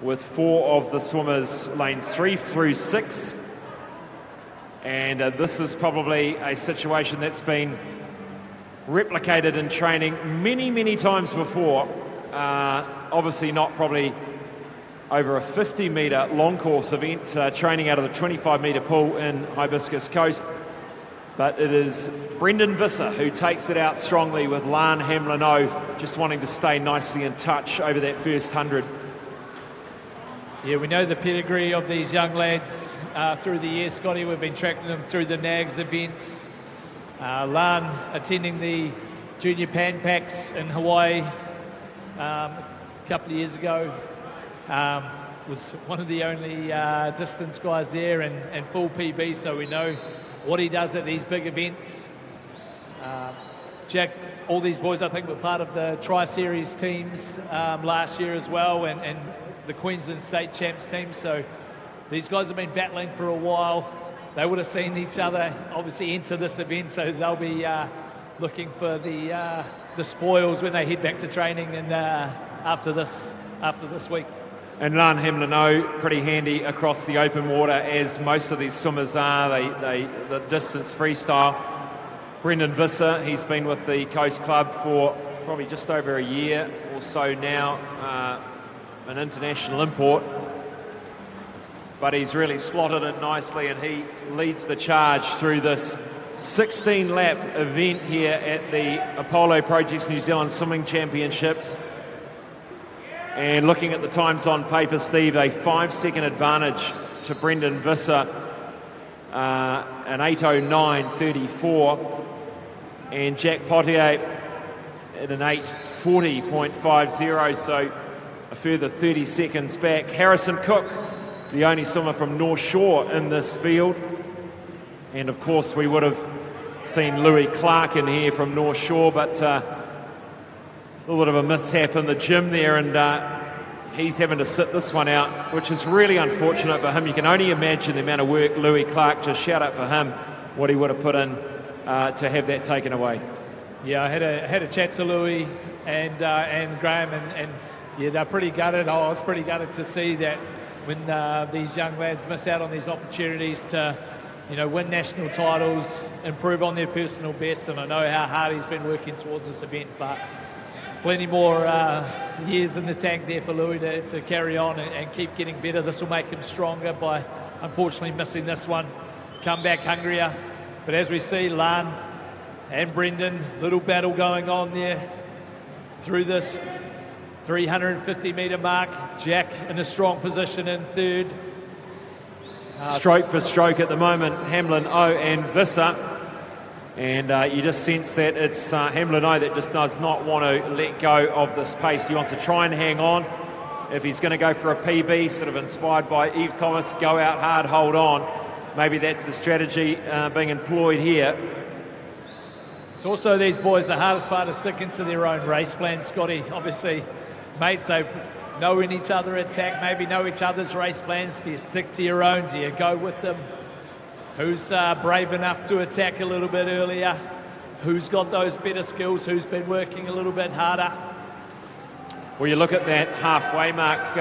with 4 of the swimmers lanes 3 through 6. And this is probably a situation that's been replicated in training many, many times before. Obviously not probably over a 50-metre long course event, training out of the 25-metre pool in Hibiscus Coast. But it is Brendan Visser who takes it out strongly, with Lan Hamlin O just wanting to stay nicely in touch over that first 100. Yeah, we know the pedigree of these young lads through the year, Scotty. We've been tracking them through the NAGS events. Lan attending the Junior Pan Packs in Hawaii a couple of years ago. Was one of the only distance guys there, and full PB, so we know what he does at these big events. Jack, all these boys I think were part of the Tri-Series teams last year as well, and the Queensland State Champs team, so these guys have been battling for a while. They would have seen each other obviously enter this event, so they'll be looking for the spoils when they head back to training and after this week. And Lan Hamlin O, pretty handy across the open water, as most of these swimmers are. The distance freestyle. Brendan Visser, he's been with the Coast Club for probably just over a year or so now, an international import. But he's really slotted it nicely, and he leads the charge through this 16-lap event here at the Apollo Projects New Zealand Swimming Championships. And looking at the times on paper, Steve, a 5-second advantage to Brendan Visser, an 8:09.34, and Jack Potier at an 8:40.50, so a further 30 seconds back. Harrison Cook, the only swimmer from North Shore in this field, and of course we would have seen Louis Clark in here from North Shore, but a little bit of a mishap in the gym there, and he's having to sit this one out, which is really unfortunate for him. You can only imagine the amount of work Louis Clark, just shout out for him what he would have put in to have that taken away. Yeah, I had a chat to Louis and Graham, and yeah, they're pretty gutted. I was pretty gutted to see that when these young lads miss out on these opportunities to, win national titles, improve on their personal best, and I know how hard he's been working towards this event, but plenty more years in the tank there for Louis to carry on and keep getting better. This will make him stronger by unfortunately missing this one. Come back hungrier. But as we see, Lan and Brendan, little battle going on there through this 350-metre mark. Jack in a strong position in third. Stroke for stroke at the moment, Hamlin O and Visser. And you just sense that it's Hamlin-O that just does not want to let go of this pace. He wants to try and hang on. If he's going to go for a PB, sort of inspired by Eve Thomas, go out hard, hold on. Maybe that's the strategy being employed here. It's also these boys, the hardest part is sticking to their own race plan, Scotty. Obviously, mates, they know in each other attack, maybe know each other's race plans. Do you stick to your own? Do you go with them? Who's brave enough to attack a little bit earlier? Who's got those better skills? Who's been working a little bit harder? Well, you look at that halfway mark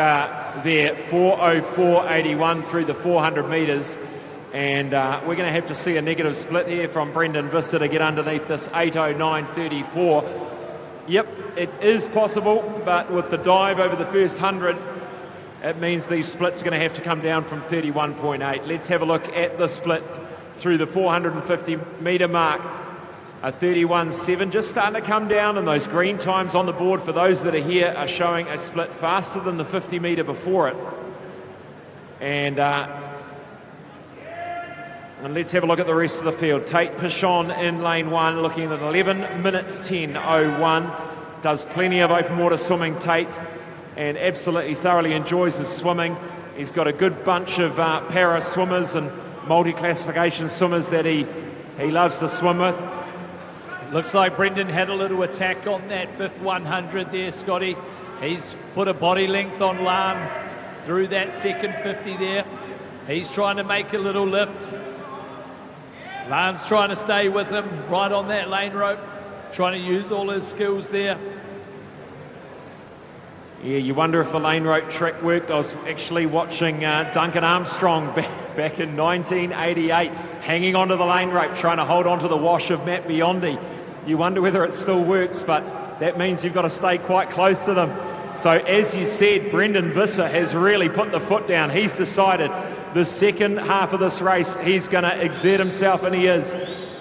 there, 4:04.81 through the 400 metres. And we're going to have to see a negative split here from Brendan Visser to get underneath this 8:09.34. Yep, it is possible, but with the dive over the first 100, it means these splits are going to have to come down from 31.8. Let's have a look at the split through the 450 metre mark. A 31.7, just starting to come down, and those green times on the board for those that are here are showing a split faster than the 50 metre before it. And let's have a look at the rest of the field. Tate Pichon in lane 1, looking at 11 minutes 10:01. Does plenty of open water swimming, Tate, and absolutely thoroughly enjoys his swimming. He's got a good bunch of para swimmers and multi-classification swimmers that he loves to swim with. Looks like Brendan had a little attack on that fifth 100 there, Scotty. He's put a body length on Lan through that second 50 there. He's trying to make a little lift. Lan's trying to stay with him right on that lane rope, trying to use all his skills there. Yeah, you wonder if the lane rope trick worked. I was actually watching Duncan Armstrong back in 1988, hanging onto the lane rope, trying to hold onto the wash of Matt Biondi. You wonder whether it still works, but that means you've got to stay quite close to them. So as you said, Brendan Visser has really put the foot down. He's decided the second half of this race he's going to exert himself, and he is.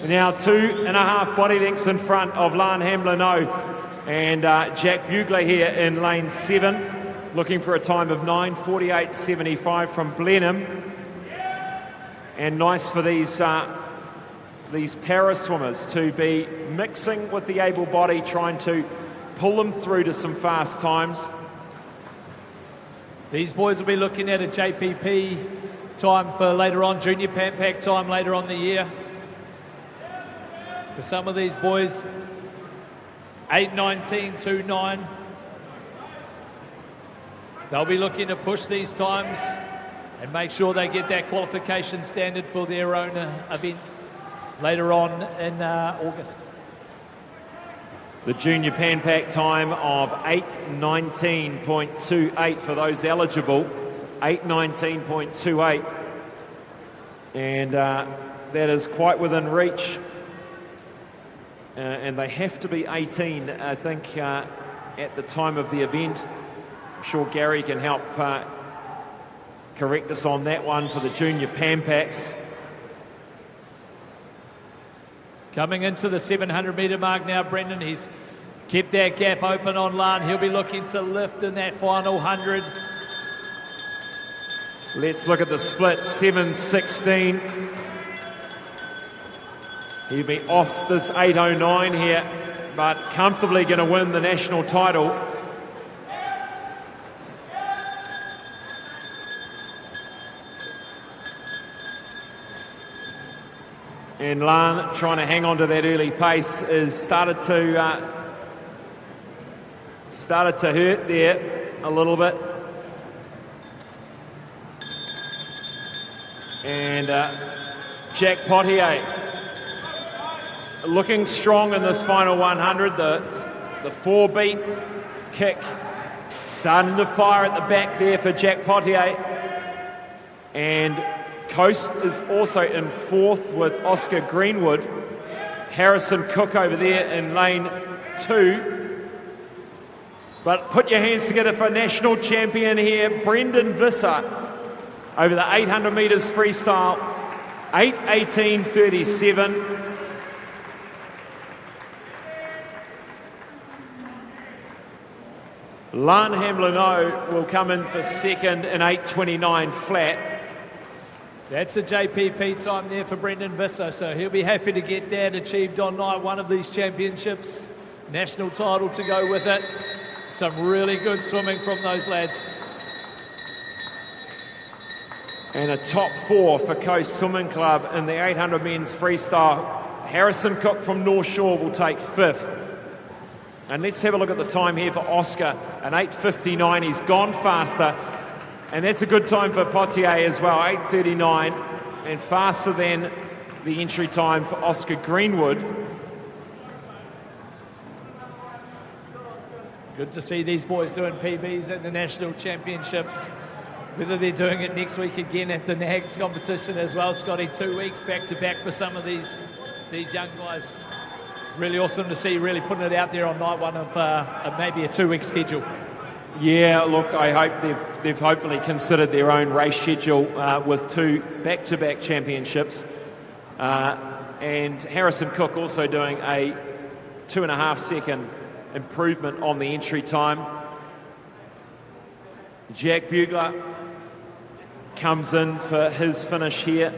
Now 2.5 body lengths in front of Lan Hamlin-O, and Jack Bugler here in lane 7, looking for a time of 9:48.75 from Blenheim. And nice for these para swimmers to be mixing with the able body, trying to pull them through to some fast times. These boys will be looking at a JPP time for later on, Junior Pan Pac time later on the year. For some of these boys, 8:19.29. They'll be looking to push these times and make sure they get that qualification standard for their own event later on in August. The Junior Pan Pac time of 8:19.28 for those eligible. 8:19.28. And that is quite within reach. And they have to be 18, I think, at the time of the event. I'm sure Gary can help correct us on that one for the Junior Pan Pacs. Coming into the 700 metre mark now, Brendan. He's kept that gap open on Lan. He'll be looking to lift in that final 100. Let's look at the split, 7:16. He'll be off this 8:09 here, but comfortably going to win the national title. And Lan, trying to hang on to that early pace, is started to hurt there a little bit. And Jack Potier looking strong in this final 100. The 4-beat kick starting to fire at the back there for Jack Potier. And Coast is also in fourth with Oscar Greenwood. Harrison Cook over there in lane 2. But put your hands together for national champion here, Brendan Visser, over the 800 metres freestyle, 8:18.37. Lan Hamlin-O will come in for second in 8:29 flat. That's a JPP time there for Brendan Visser, so he'll be happy to get that achieved on night one of these championships. National title to go with it. Some really good swimming from those lads. And a top 4 for Coast Swimming Club in the 800 men's freestyle. Harrison Cook from North Shore will take 5th. And let's have a look at the time here for Oscar, an 8:59. He's gone faster. And that's a good time for Potier as well, 8:39, and faster than the entry time for Oscar Greenwood. Good to see these boys doing PBs at the national championships. Whether they're doing it next week again at the NAGS competition as well, Scotty, 2 weeks back to back for some of these young guys. Really awesome to see, really putting it out there on night one of maybe a 2-week schedule. Yeah, look, I hope they've hopefully considered their own race schedule with 2 back-to-back championships. And Harrison Cook also doing a 2.5-second improvement on the entry time. Jack Bugler comes in for his finish here,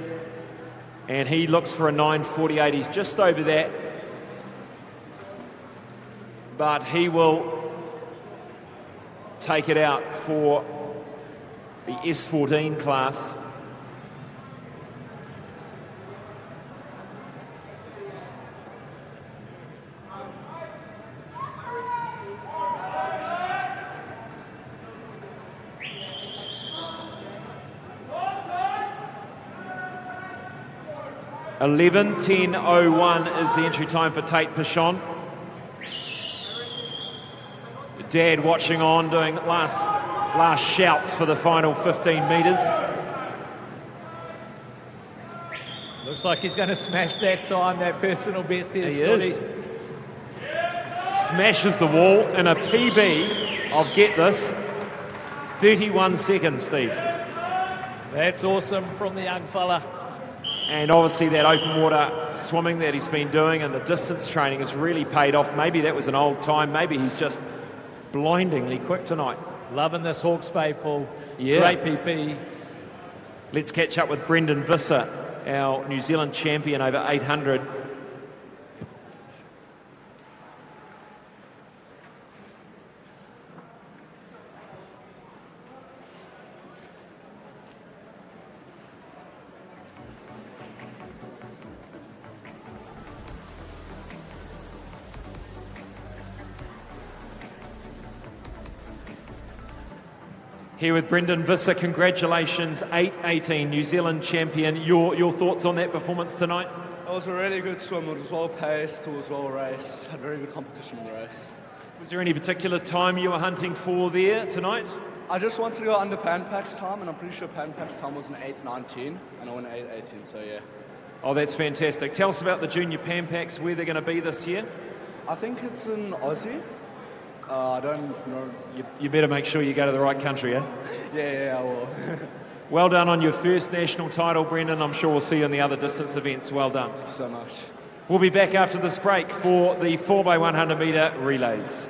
and he looks for a 9:48. He's just over that, but he will take it out for the S14 class. (11:10:01) is the entry time for Tate Pichon. Dad watching on, doing last shouts for the final 15 metres. Looks like he's going to smash that time, that personal best here, He Scotty. is. Smashes the wall in a PB of, get this, 31 seconds, Steve. That's awesome from the young fella. And obviously that open water swimming that he's been doing and the distance training has really paid off. Maybe that was an old time. Maybe he's just blindingly quick tonight. Loving this Hawke's Bay, Paul. Yeah. Great PP. Let's catch up with Brendan Visser, our New Zealand champion over 800. Here with Brendan Visser, congratulations, 8:18, New Zealand champion. Your thoughts on that performance tonight? It was a really good swim. It was well paced, it was well raced. Had very good competition in the race. Was there any particular time you were hunting for there tonight? I just wanted to go under Pan Pac's time, and I'm pretty sure Pan Pac's time was an 8:19, and I went 8:18, so yeah. Oh, that's fantastic. Tell us about the Junior Pan Pacs, where they're going to be this year. I think it's in Aussie. I don't know. You better make sure you go to the right country, eh? Yeah, I will. Well done on your first national title, Brendan. I'm sure we'll see you in the other distance events. Well done. Thank you so much. We'll be back after this break for the 4x100 metre relays.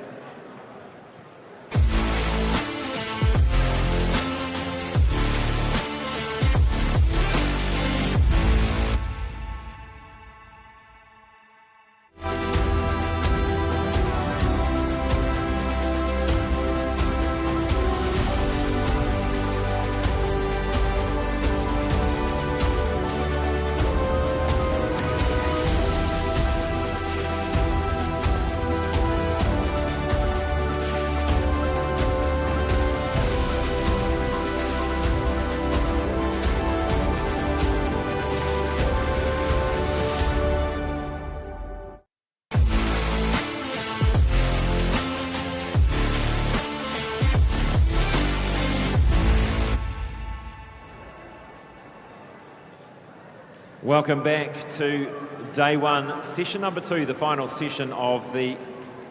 Welcome back to day one, session number 2, the final session of the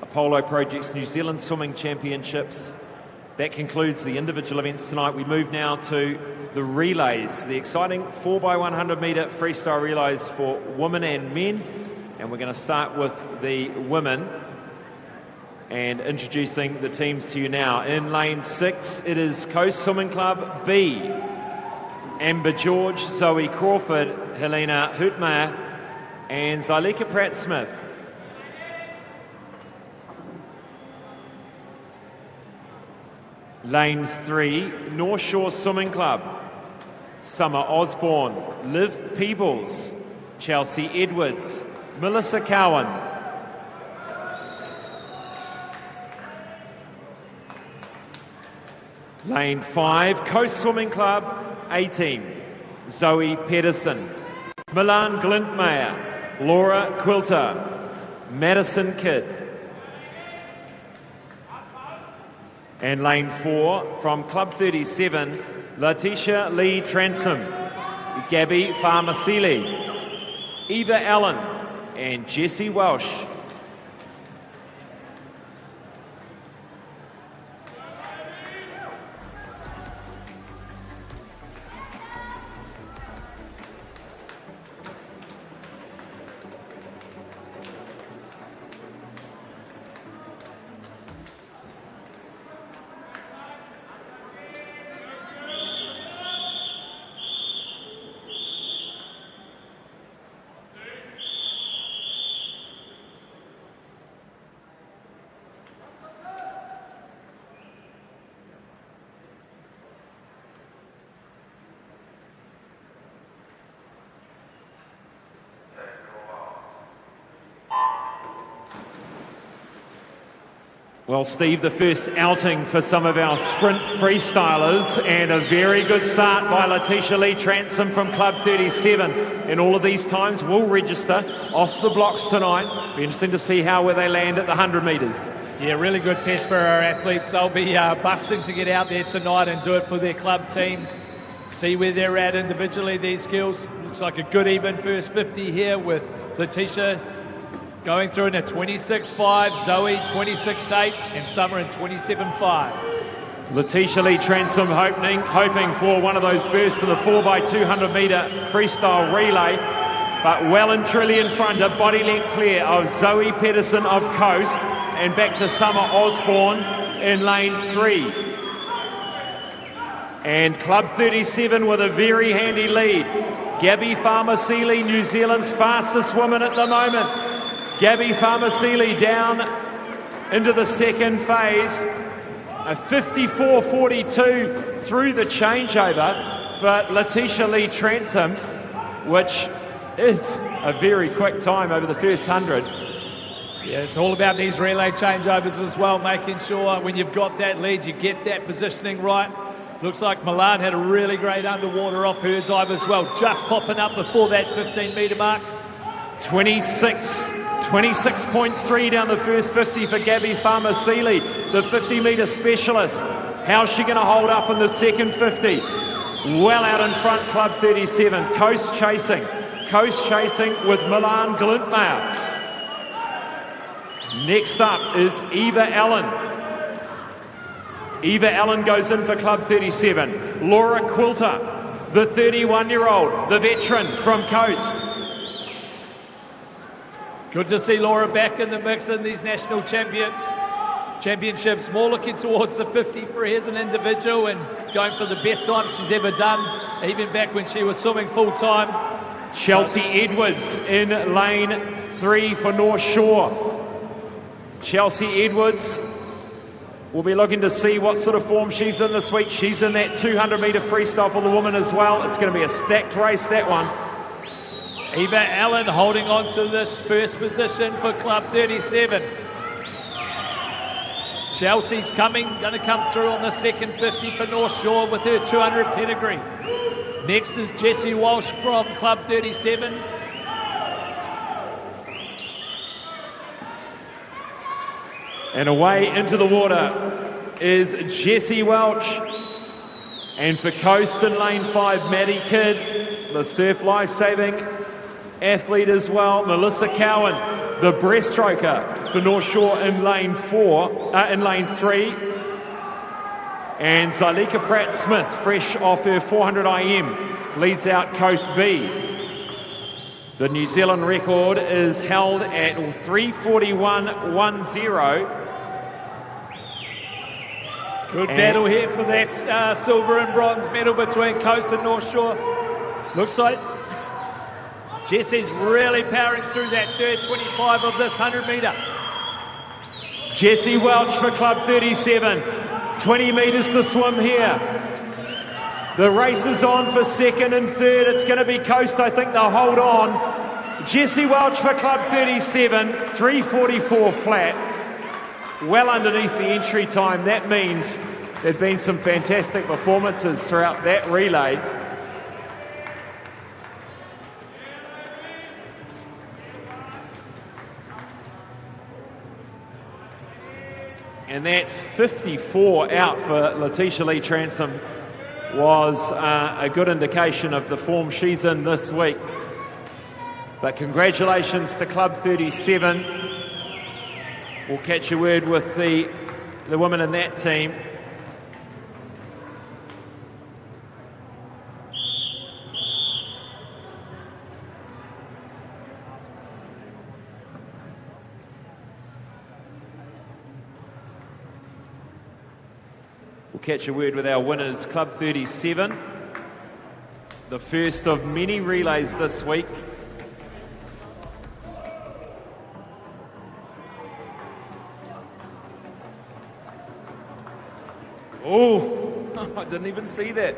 Apollo Projects New Zealand Swimming Championships. That concludes the individual events tonight. We move now to the relays, the exciting 4x100 metre freestyle relays for women and men. And we're going to start with the women and introducing the teams to you now. In lane 6, it is Coast Swimming Club B. Amber George, Zoe Crawford, Helena Hootmeyer, and Zelika Pratt-Smith. Lane 3, North Shore Swimming Club. Summer Osborne, Liv Peebles, Chelsea Edwards, Melissa Cowan. Lane 5, Coast Swimming Club, 18, Zoe Pedersen, Milan Glintmeyer, Laura Quilter, Madison Kidd. And lane 4, from Club 37, Letitia Lee Transom, Gabby Farmasili, Eva Allen, and Jessie Welsh. Well, Steve, the first outing for some of our sprint freestylers, and a very good start by Letitia Lee Transom from Club 37. And all of these times will register off the blocks tonight. Be interesting to see where they land at the 100 metres. Yeah, really good test for our athletes. They'll be busting to get out there tonight and do it for their club team. See where they're at individually, these skills. Looks like a good even first 50 here with Letitia going through in a 26.5, Zoe 26.8, and Summer in 27.5. Letitia Lee Transom hoping for one of those bursts in the 4x200 metre freestyle relay, but well and truly in front, a body length clear of Zoe Pedersen of Coast, and back to Summer Osborne in lane 3. And Club 37 with a very handy lead. Gabby Farmasili, New Zealand's fastest woman at the moment. Gabby Farmasili down into the second phase. A 54.42 through the changeover for Letitia Lee Transom, which is a very quick time over the first 100. Yeah, it's all about these relay changeovers as well, making sure when you've got that lead, you get that positioning right. Looks like Milan had a really great underwater off her dive as well, just popping up before that 15-metre mark. 26.3 down the first 50 for Gabby Farmasili, the 50-metre specialist. How's she going to hold up in the second 50? Well out in front, Club 37. Coast chasing with Milan Glintmeyer. Next up is Eva Allen. Eva Allen goes in for Club 37. Laura Quilter, the 31-year-old, the veteran from Coast. Good to see Laura back in the mix in these national championships. More looking towards the 50 for her as an individual and going for the best time she's ever done, even back when she was swimming full-time. Chelsea Edwards in lane 3 for North Shore. Chelsea Edwards, we'll be looking to see what sort of form she's in this week. She's in that 200-metre freestyle for the woman as well. It's going to be a stacked race, that one. Eva Allen holding on to this first position for Club 37. Chelsea's going to come through on the second 50 for North Shore with her 200 pedigree. Next is Jessie Walsh from Club 37. And away into the water is Jessie Welch. And for Coast in lane 5, Maddie Kidd, the surf life-saving athlete as well. Melissa Cowan, the breaststroker for North Shore in lane 3. And Zelika Pratt-Smith, fresh off her 400 IM, leads out Coast B. The New Zealand record is held at 3:41.10. Good battle here for that silver and bronze medal between Coast and North Shore. Looks like Jessie's really powering through that third 25 of this 100 metre. Jessie Welch for Club 37. 20 metres to swim here. The race is on for second and third. It's going to be Coast. I think they'll hold on. Jessie Welch for Club 37. 3:44 flat. Well underneath the entry time. That means there have been some fantastic performances throughout that relay. And that 54 out for Letitia Lee Transom was a good indication of the form she's in this week. But congratulations to Club 37. We'll catch a word with the women in that team. We'll catch a word with our winners. Club 37, the first of many relays this week. Oh, I didn't even see that.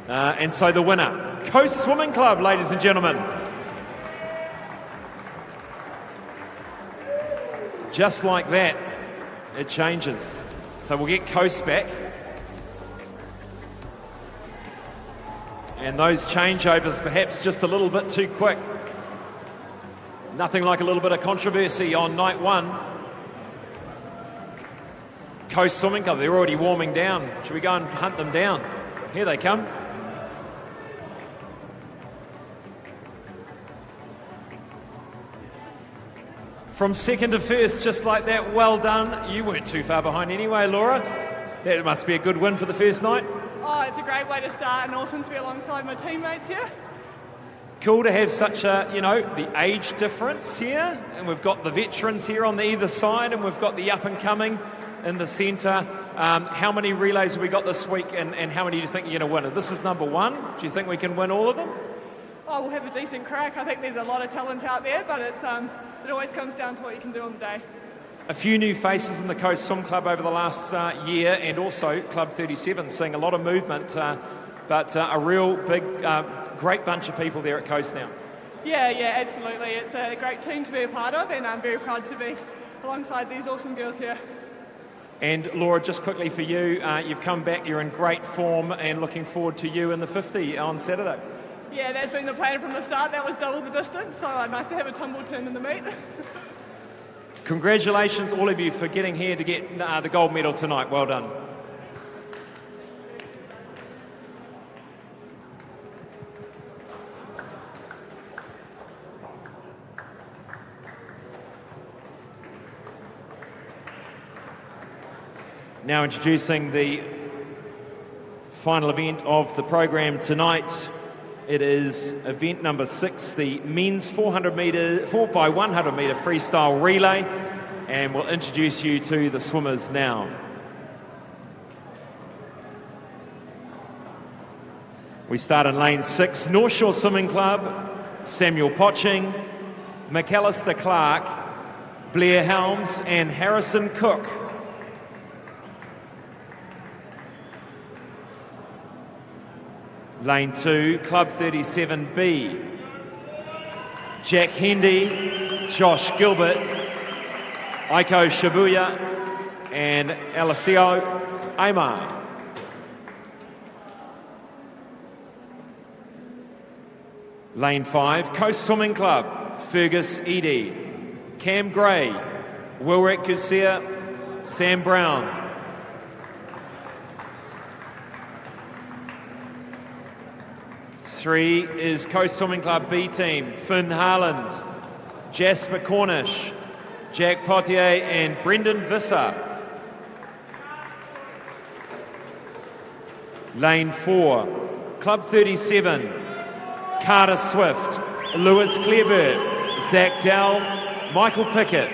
And so the winner, Coast Swimming Club, ladies and gentlemen. Just like that, it changes. So we'll get Coast back. And those changeovers perhaps just a little bit too quick. Nothing like a little bit of controversy on night one. Coast Swimming Club, they're already warming down. Should we go and hunt them down? Here they come. From second to first, just like that, well done. You weren't too far behind anyway, Laura. That must be a good win for the first night. Oh, it's a great way to start and awesome to be alongside my teammates here. Cool to have such a, the age difference here. And we've got the veterans here on the either side and we've got the up and coming in the centre. How many relays have we got this week and how many do you think you're going to win? This is number one. Do you think we can win all of them? Oh, we'll have a decent crack. I think there's a lot of talent out there, but it always comes down to what you can do on the day. A few new faces in the Coast Swim Club over the last year, and also Club 37 seeing a lot of movement, but a real big, great bunch of people there at Coast now. Yeah, absolutely. It's a great team to be a part of, and I'm very proud to be alongside these awesome girls here. And Laura, just quickly for you, you've come back, you're in great form, and looking forward to you in the 50 on Saturday. Yeah, that's been the plan from the start. That was double the distance, so nice to have a tumble turn in the meet. Congratulations, all of you, for getting here to get the gold medal tonight. Well done. Now introducing the final event of the program tonight. It is event number 6, the men's 4x100 metre freestyle relay, and we'll introduce you to the swimmers now. We start in lane 6, North Shore Swimming Club, Samuel Potching, McAllister Clark, Blair Helms and Harrison Cook. Lane 2, Club 37B, Jack Hendy, Josh Gilbert, Aiko Shibuya and Alessio Aymar. Lane 5, Coast Swimming Club, Fergus Eadie, Cam Gray, Wilrick Garcia, Sam Brown. Three is Coast Swimming Club B team, Finn Harland, Jasper Cornish, Jack Potier and Brendan Visser. Lane 4, Club 37, Carter Swift, Lewis Clearbert, Zach Dell, Michael Pickett.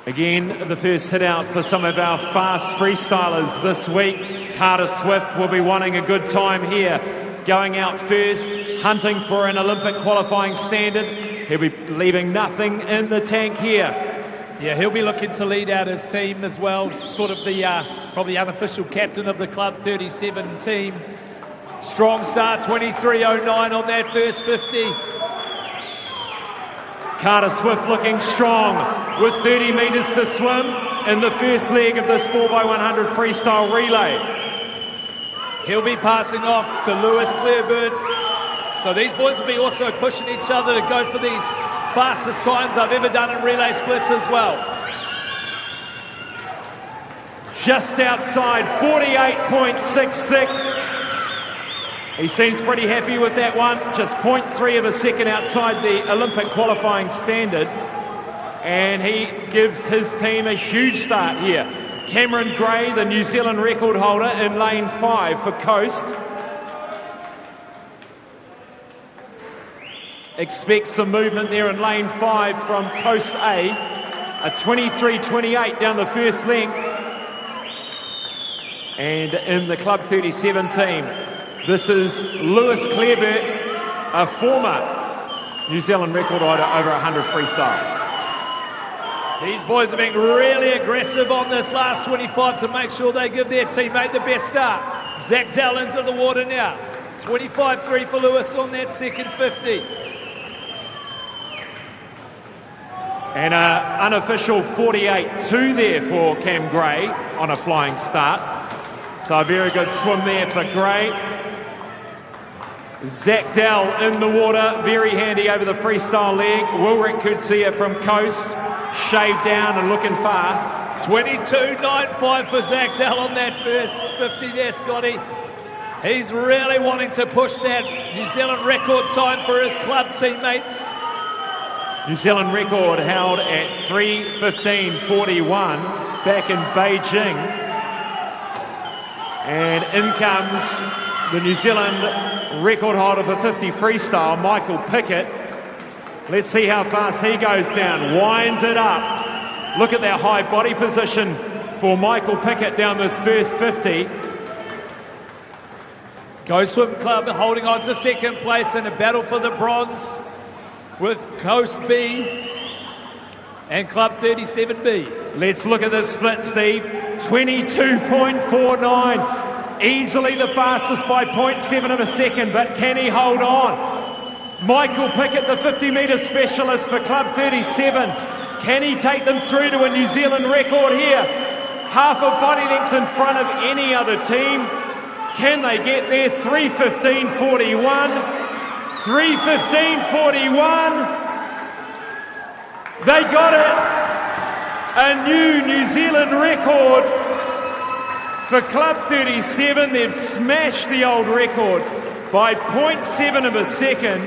Again, the first hit out for some of our fast freestylers this week. Carter Swift will be wanting a good time here. Going out first, hunting for an Olympic qualifying standard. He'll be leaving nothing in the tank here. Yeah, he'll be looking to lead out his team as well. Sort of the probably unofficial captain of the Club 37 team. Strong start, 23.09 on that first 50. Carter Swift looking strong with 30 metres to swim in the first leg of this 4x100 freestyle relay. He'll be passing off to Lewis Claiborne. So these boys will be also pushing each other to go for these fastest times I've ever done in relay splits as well. Just outside 48.66. He seems pretty happy with that one. Just 0.3 of a second outside the Olympic qualifying standard. And he gives his team a huge start here. Cameron Gray, the New Zealand record holder, in lane 5 for Coast. Expect some movement there in lane 5 from Coast A. A 23.28 down the first length. And in the Club 37 team, this is Lewis Claiborne, a former New Zealand record holder over 100 freestyle. These boys are being really aggressive on this last 25 to make sure they give their teammate the best start. Zach Dell into the water now. 25.3 for Lewis on that second 50. And an unofficial 48.2 there for Cam Gray on a flying start. So a very good swim there for Gray. Zach Dell in the water, very handy over the freestyle leg. Wilrick Kutsia from Coast, shaved down and looking fast. 22.95 for Zach Dell on that first 50 there, Scotty. He's really wanting to push that New Zealand record time for his club teammates. New Zealand record held at 3:15.41 back in Beijing. And in comes the New Zealand record holder for 50 freestyle, Michael Pickett. Let's see how fast he goes down. Winds it up. Look at that high body position for Michael Pickett down this first 50. Go Swim Club holding on to second place in a battle for the bronze with Coast B and Club 37B. Let's look at this split, Steve. 22.49. Easily the fastest by 0.7 of a second, but can he hold on? Michael Pickett, the 50-metre specialist for Club 37. Can he take them through to a New Zealand record here? Half a body length in front of any other team. Can they get there? 3:15.41. 3:15.41. They got it. A New Zealand record for Club 37. They've smashed the old record by 0.7 of a second.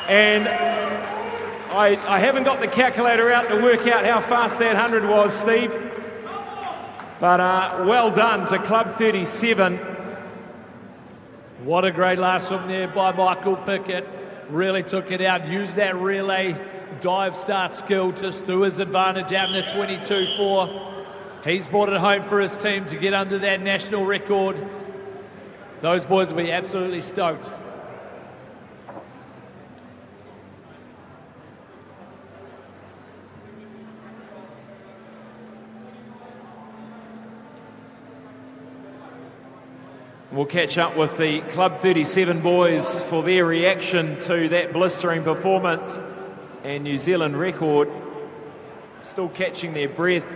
And I haven't got the calculator out to work out how fast that 100 was, Steve. But well done to Club 37. What a great last swim there by Michael Pickett. Really took it out, used that relay dive start skill just to his advantage out in the 22.4. He's brought it home for his team to get under that national record. Those boys will be absolutely stoked. We'll catch up with the Club 37 boys for their reaction to that blistering performance and New Zealand record. Still catching their breath.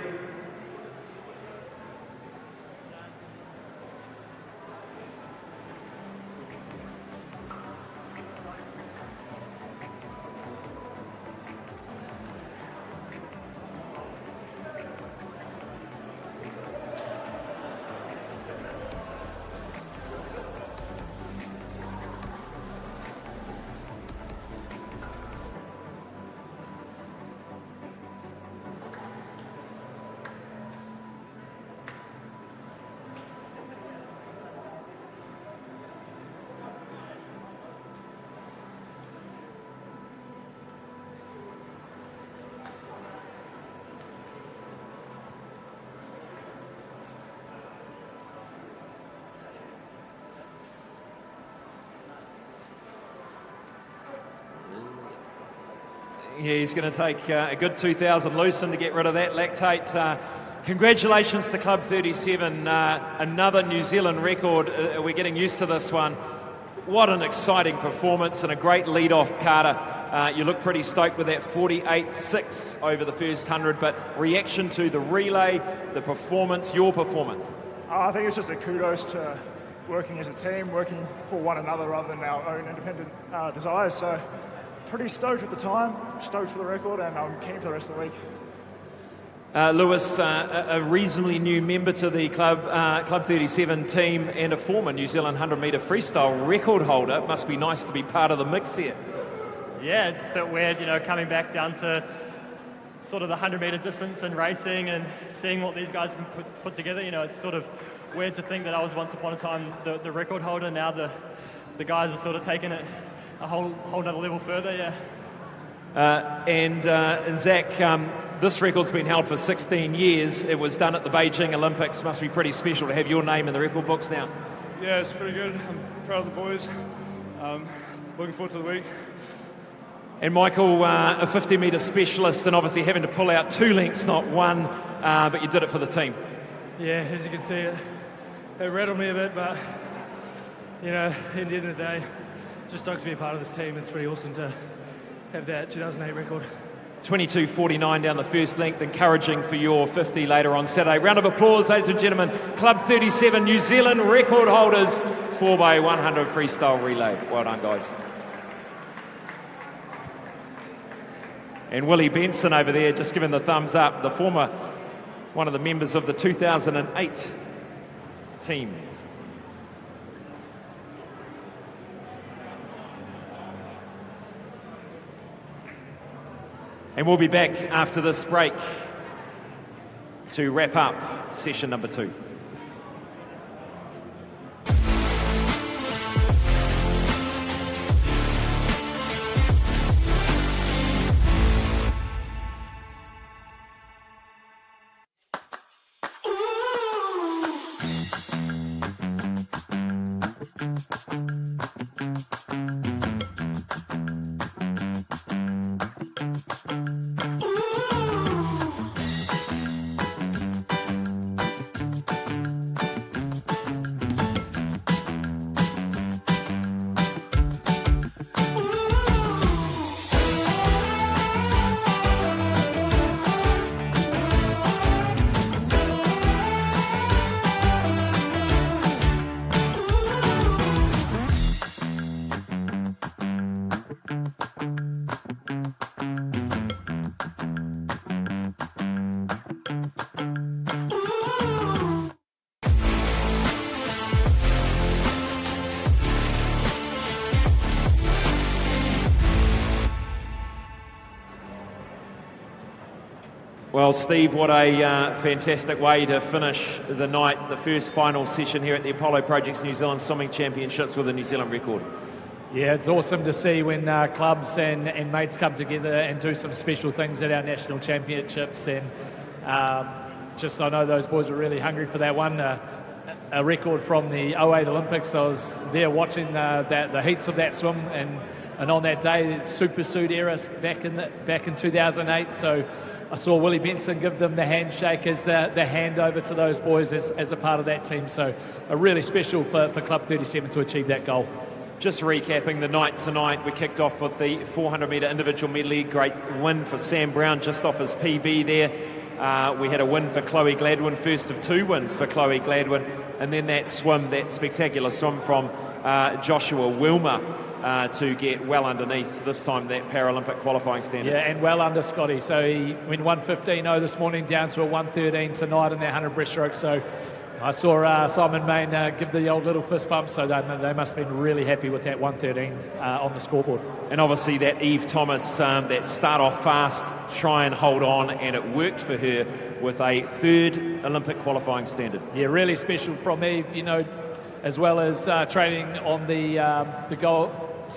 Yeah, he's going to take a good 2,000 loosen to get rid of that lactate. Congratulations to Club 37, another New Zealand record. We're getting used to this one. What an exciting performance and a great lead-off, Carter. You look pretty stoked with that 48.6 over the first 100, but reaction to the relay, the performance, your performance? I think it's just a kudos to working as a team, working for one another rather than our own independent desires. So pretty stoked at the time, stoked for the record, and I'm keen for the rest of the week. Lewis, a reasonably new member to the Club 37 team and a former New Zealand 100-metre freestyle record holder. It must be nice to be part of the mix here. Yeah, it's a bit weird, coming back down to sort of the 100-metre distance and racing and seeing what these guys can put together. It's sort of weird to think that I was once upon a time the record holder. Now the guys are sort of taking it a whole other level further, yeah. And Zach, this record's been held for 16 years. It was done at the Beijing Olympics. Must be pretty special to have your name in the record books now. Yeah, it's pretty good. I'm proud of the boys. Looking forward to the week. And Michael, a 50-metre specialist, and obviously having to pull out 2 lengths, not 1, but you did it for the team. Yeah, as you can see, it rattled me a bit, but, at the end of the day, just stoked to be a part of this team. It's pretty awesome to have that 2008 record. 22.49 down the first length, encouraging for your 50 later on Saturday. Round of applause, ladies and gentlemen. Club 37 New Zealand record holders, 4x100 freestyle relay. Well done, guys. And Willie Benson over there, just giving the thumbs up, the former, one of the members of the 2008 team. And we'll be back after this break to wrap up session number 2. Well, Steve, what a fantastic way to finish the night, the first final session here at the Apollo Projects New Zealand Swimming Championships with a New Zealand record. Yeah, it's awesome to see when clubs and mates come together and do some special things at our national championships. And I know those boys are really hungry for that one. A record from the 08 Olympics. I was there watching the heats of that swim, and on that day, super suit era back in 2008. So I saw Willie Benson give them the handshake as the handover to those boys as a part of that team. So really special for Club 37 to achieve that goal. Just recapping the night tonight, we kicked off with the 400-metre individual medley. Great win for Sam Brown, just off his PB there. We had a win for Chloe Gladwin, first of 2 wins for Chloe Gladwin. And then that swim, that spectacular swim from Joshua Wilmer to get well underneath, this time that Paralympic qualifying standard. Yeah, and well under Scotty. So he went 1:15.0 this morning, down to a 1:13 tonight in their 100 breaststroke. So I saw Simon Main give the old little fist bump, so they must have been really happy with that 1:13 on the scoreboard. And obviously that Eve Thomas, that start off fast, try and hold on, and it worked for her with a 3rd Olympic qualifying standard. Yeah, really special from Eve, as well as training on the goal.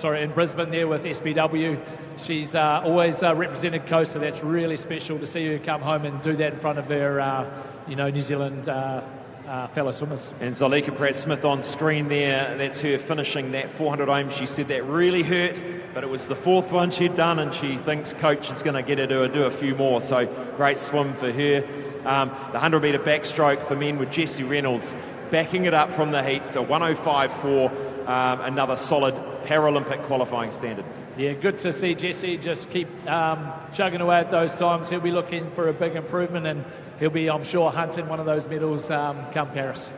In Brisbane there with SBW. She's always represented Coast, so that's really special to see her come home and do that in front of her, New Zealand fellow swimmers. And Zelika Pratt-Smith on screen there, that's her finishing that 400 ohm. She said that really hurt, but it was the fourth one she'd done, and she thinks coach is going to get her to do a few more, so great swim for her. The 100 metre backstroke for men with Jesse Reynolds backing it up from the heats, a 105.4, another solid Paralympic qualifying standard. Yeah, good to see Jesse just keep chugging away at those times. He'll be looking for a big improvement, and he'll be, I'm sure, hunting one of those medals come Paris.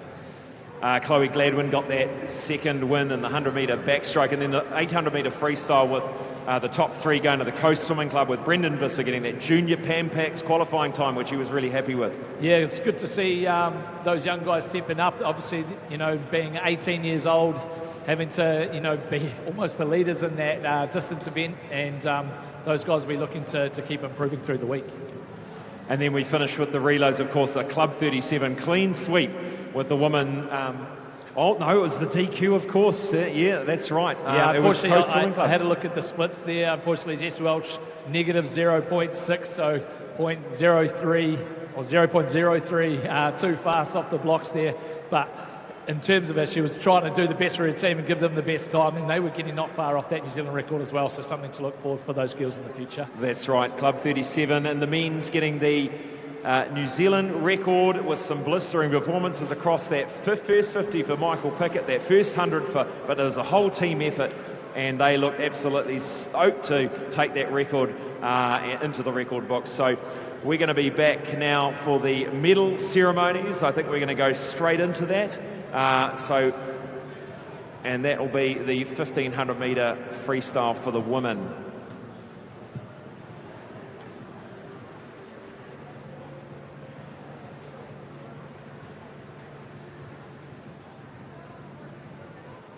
Chloe Gladwin got that second win in the 100 metre backstroke, and then the 800 metre freestyle with the top three going to the Coast Swimming Club, with Brendan Visser getting that junior Pampax qualifying time, which he was really happy with. Yeah, it's good to see those young guys stepping up. Obviously, being 18 years old, having to, be almost the leaders in that distance event, and those guys will be looking to keep improving through the week. And then we finish with the relays, of course, a Club 37 clean sweep with the woman. Oh, no, it was the DQ, of course. Yeah, that's right. Yeah, unfortunately, I had a look at the splits there. Unfortunately, Jess Welch, negative 0.6, so 0.03 or 0.03 too fast off the blocks there. But in terms of it, she was trying to do the best for her team and give them the best time, and they were getting not far off that New Zealand record as well, so something to look forward for those girls in the future. That's right, Club 37, and the men's getting the New Zealand record with some blistering performances across that first 50 for Michael Pickett, that first 100 but it was a whole team effort, and they looked absolutely stoked to take that record into the record books. So we're going to be back now for the medal ceremonies. I think we're going to go straight into that. And that will be the 1500 metre freestyle for the women.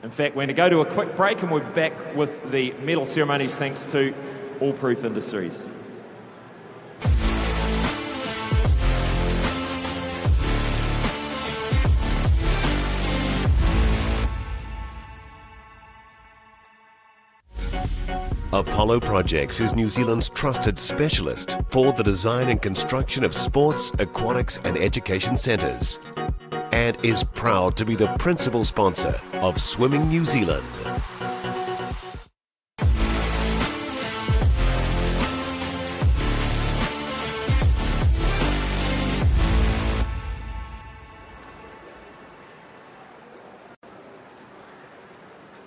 In fact, we're going to go to a quick break, and we'll be back with the medal ceremonies thanks to All Proof Industries. Apollo Projects is New Zealand's trusted specialist for the design and construction of sports, aquatics and education centres, and is proud to be the principal sponsor of Swimming New Zealand.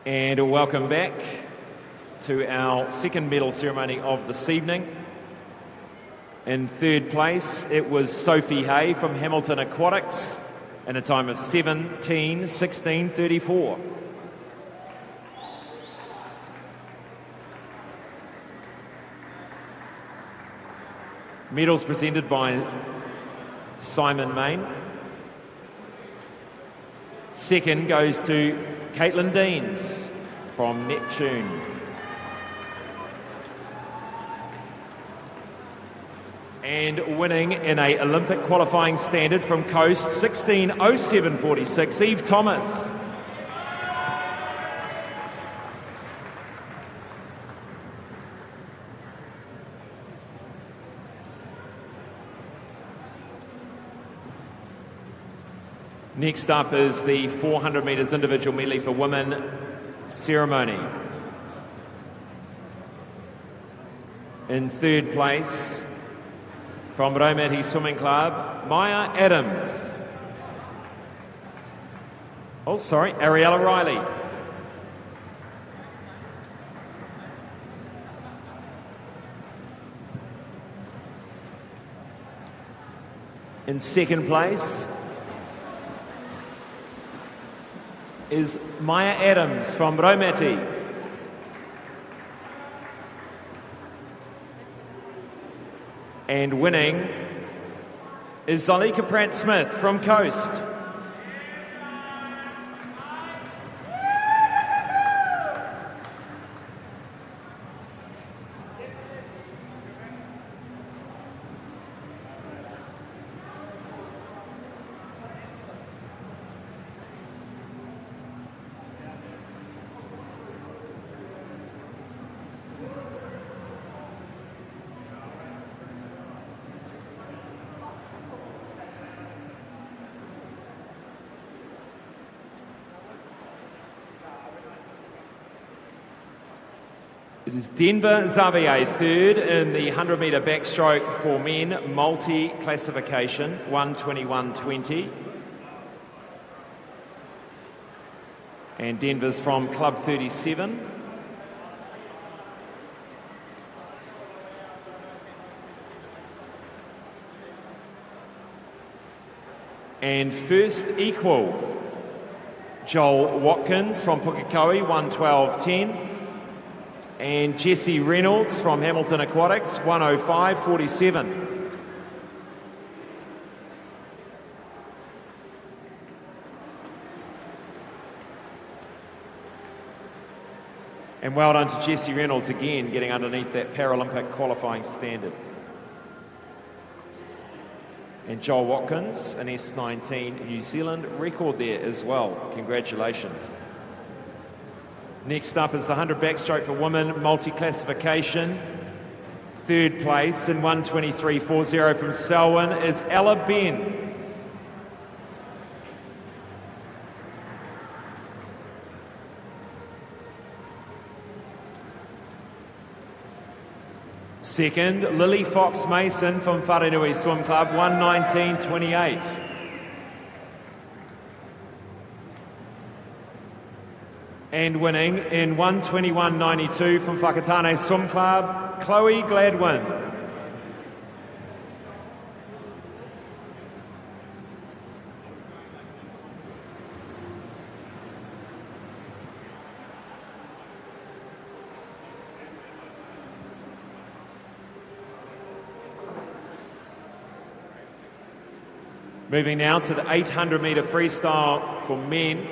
And welcome back to our second medal ceremony of this evening. In third place, it was Sophie Hay from Hamilton Aquatics in a time of 17:16:34. Medals presented by Simon Main. Second goes to Caitlin Deans from Neptune. And winning in a Olympic qualifying standard from Coast, 16:07:46, Eve Thomas. Next up is the 400 metres individual medley for women ceremony. In third place, from Raumati Swimming Club, Maya Adams. Oh, sorry, Ariella Riley. In second place is Maya Adams from Raumati. And winning is Zelika Pratt-Smith from Coast. It is Denver Xavier, third in the 100-metre backstroke for men, multi-classification, 1:21.20. And Denver's from Club 37. And first equal, Joel Watkins from Pukekohe, 1:12.10. And Jesse Reynolds from Hamilton Aquatics, 1:05.47. And well done to Jesse Reynolds again, getting underneath that Paralympic qualifying standard. And Joel Watkins, an S19 New Zealand record there as well. Congratulations. Next up is the 100 backstroke for women, multi-classification. Third place in 1:23.40 from Selwyn is Ella Ben. Second, Lily Fox Mason from Wharenui Swim Club, 1:19.28. And winning in 1:21.92 from Whakatane Swim Club, Chloe Gladwin. Moving now to the 800-metre freestyle for men.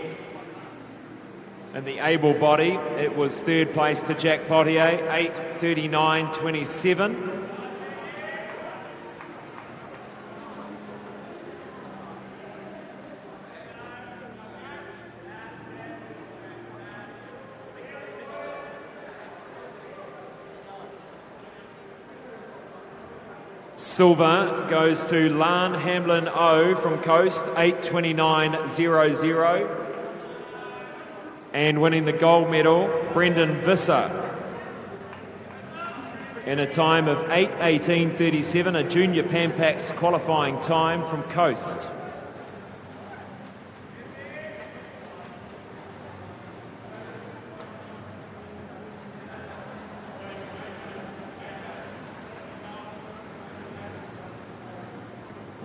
And the able body, it was third place to Jack Potier, 8:39.27. Silver goes to Lan Hamlin O from Coast, 8:29.00. And winning the gold medal, Brendan Visser, in a time of 8:18.37, a junior Pan Pacs qualifying time from Coast.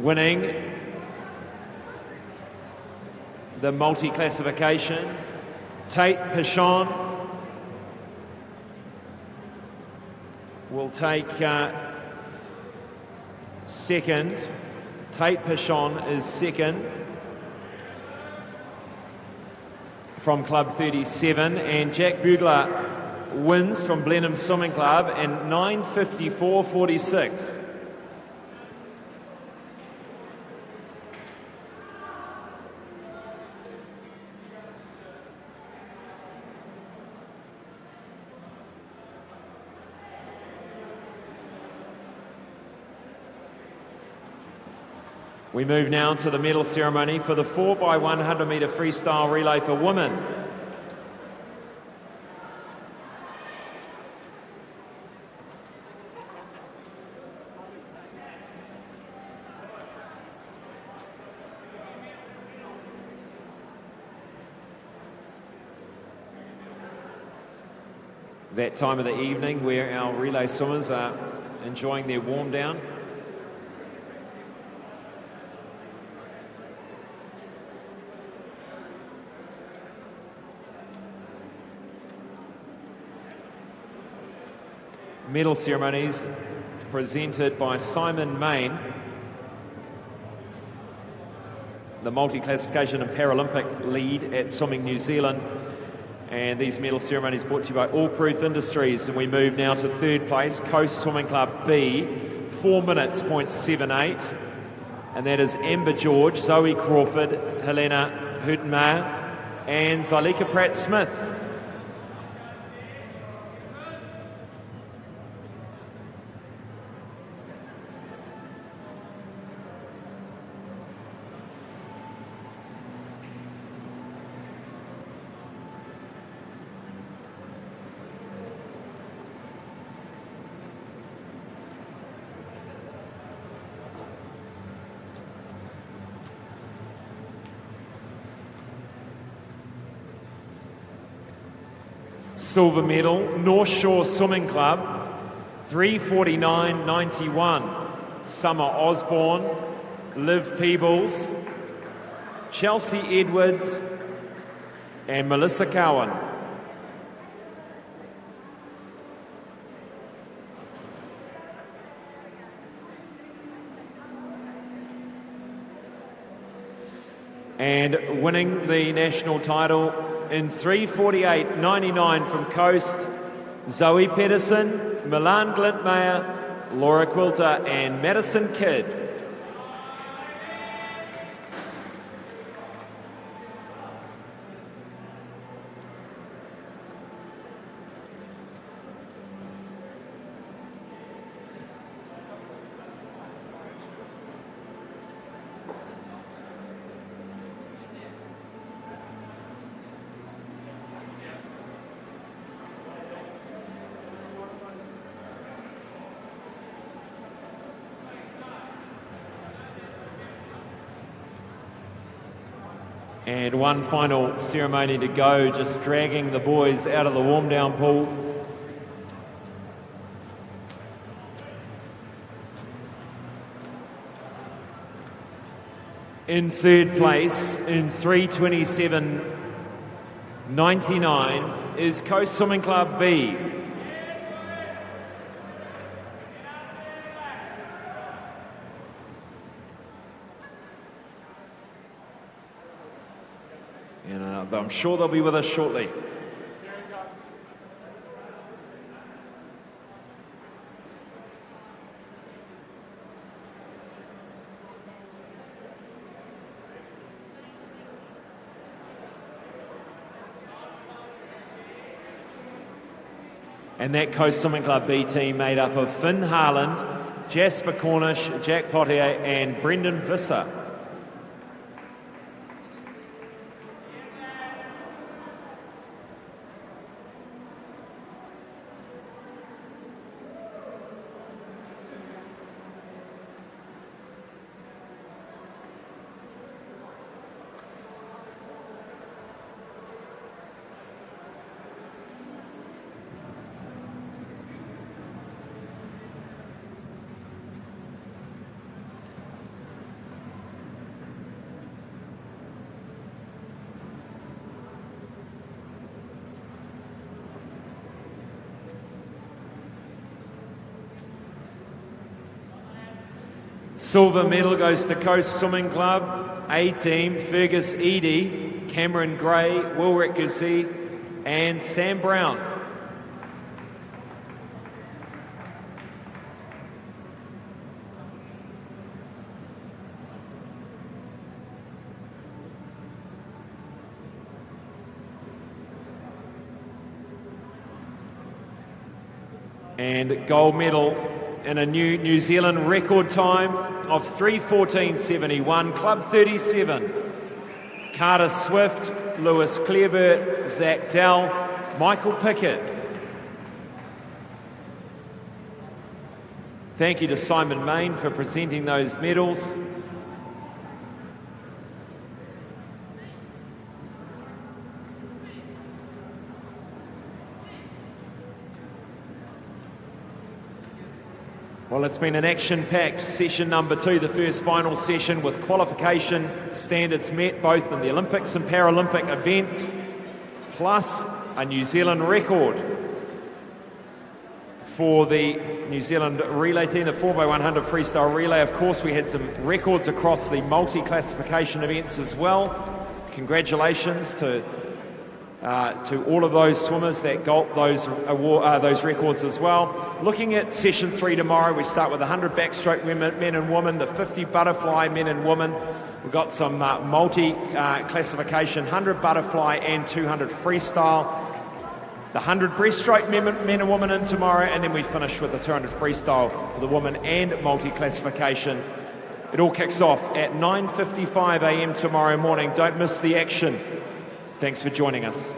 Winning the multi-classification, Tate Pichon will take second. Tate Pichon is second from Club 37, and Jack Bugler wins from Blenheim Swimming Club in 9:54.46. We move now to the medal ceremony for the 4x100 metre freestyle relay for women. That time of the evening where our relay swimmers are enjoying their warm down. Medal ceremonies presented by Simon Main, the multi-classification and Paralympic lead at Swimming New Zealand. And these medal ceremonies brought to you by All Proof Industries. And we move now to third place, Coast Swimming Club B, 4 minutes, .78. And that is Amber George, Zoe Crawford, Helena Hutenmaier, and Zelika Pratt-Smith. Silver medal, North Shore Swimming Club, 3:49.91. Summer Osborne, Liv Peebles, Chelsea Edwards, and Melissa Cowan. And winning the national title in 3:48.99 from Coast, Zoe Pedersen, Milan Glintmeyer, Laura Quilter, and Madison Kidd. And one final ceremony to go, just dragging the boys out of the warm-down pool. In third place, in 3:27.99, is Coast Swimming Club B. And I'm sure they'll be with us shortly. And that Coast Swimming Club B team made up of Finn Harland, Jasper Cornish, Jack Potier, and Brendan Visser. Silver medal goes to Coast Swimming Club, A team, Fergus Eadie, Cameron Gray, Wilrick Gussie, and Sam Brown. And gold medal in a New Zealand record time of 3:14.71, Club 37. Carter Swift, Lewis Clearbert, Zach Dell, Michael Pickett. Thank you to Simon Main for presenting those medals. Well, it's been an action-packed session number 2, the first final session with qualification standards met both in the Olympics and Paralympic events, plus a New Zealand record for the New Zealand relay team, the 4x100 freestyle relay. Of course, we had some records across the multi-classification events as well. Congratulations to all of those swimmers that got those records as well. Looking at session 3 tomorrow, we start with 100 backstroke men and women, the 50 butterfly men and women. We've got some multi-classification, 100 butterfly and 200 freestyle. The 100 breaststroke men and women in tomorrow, and then we finish with the 200 freestyle for the women and multi-classification. It all kicks off at 9:55 a.m. tomorrow morning. Don't miss the action. Thanks for joining us.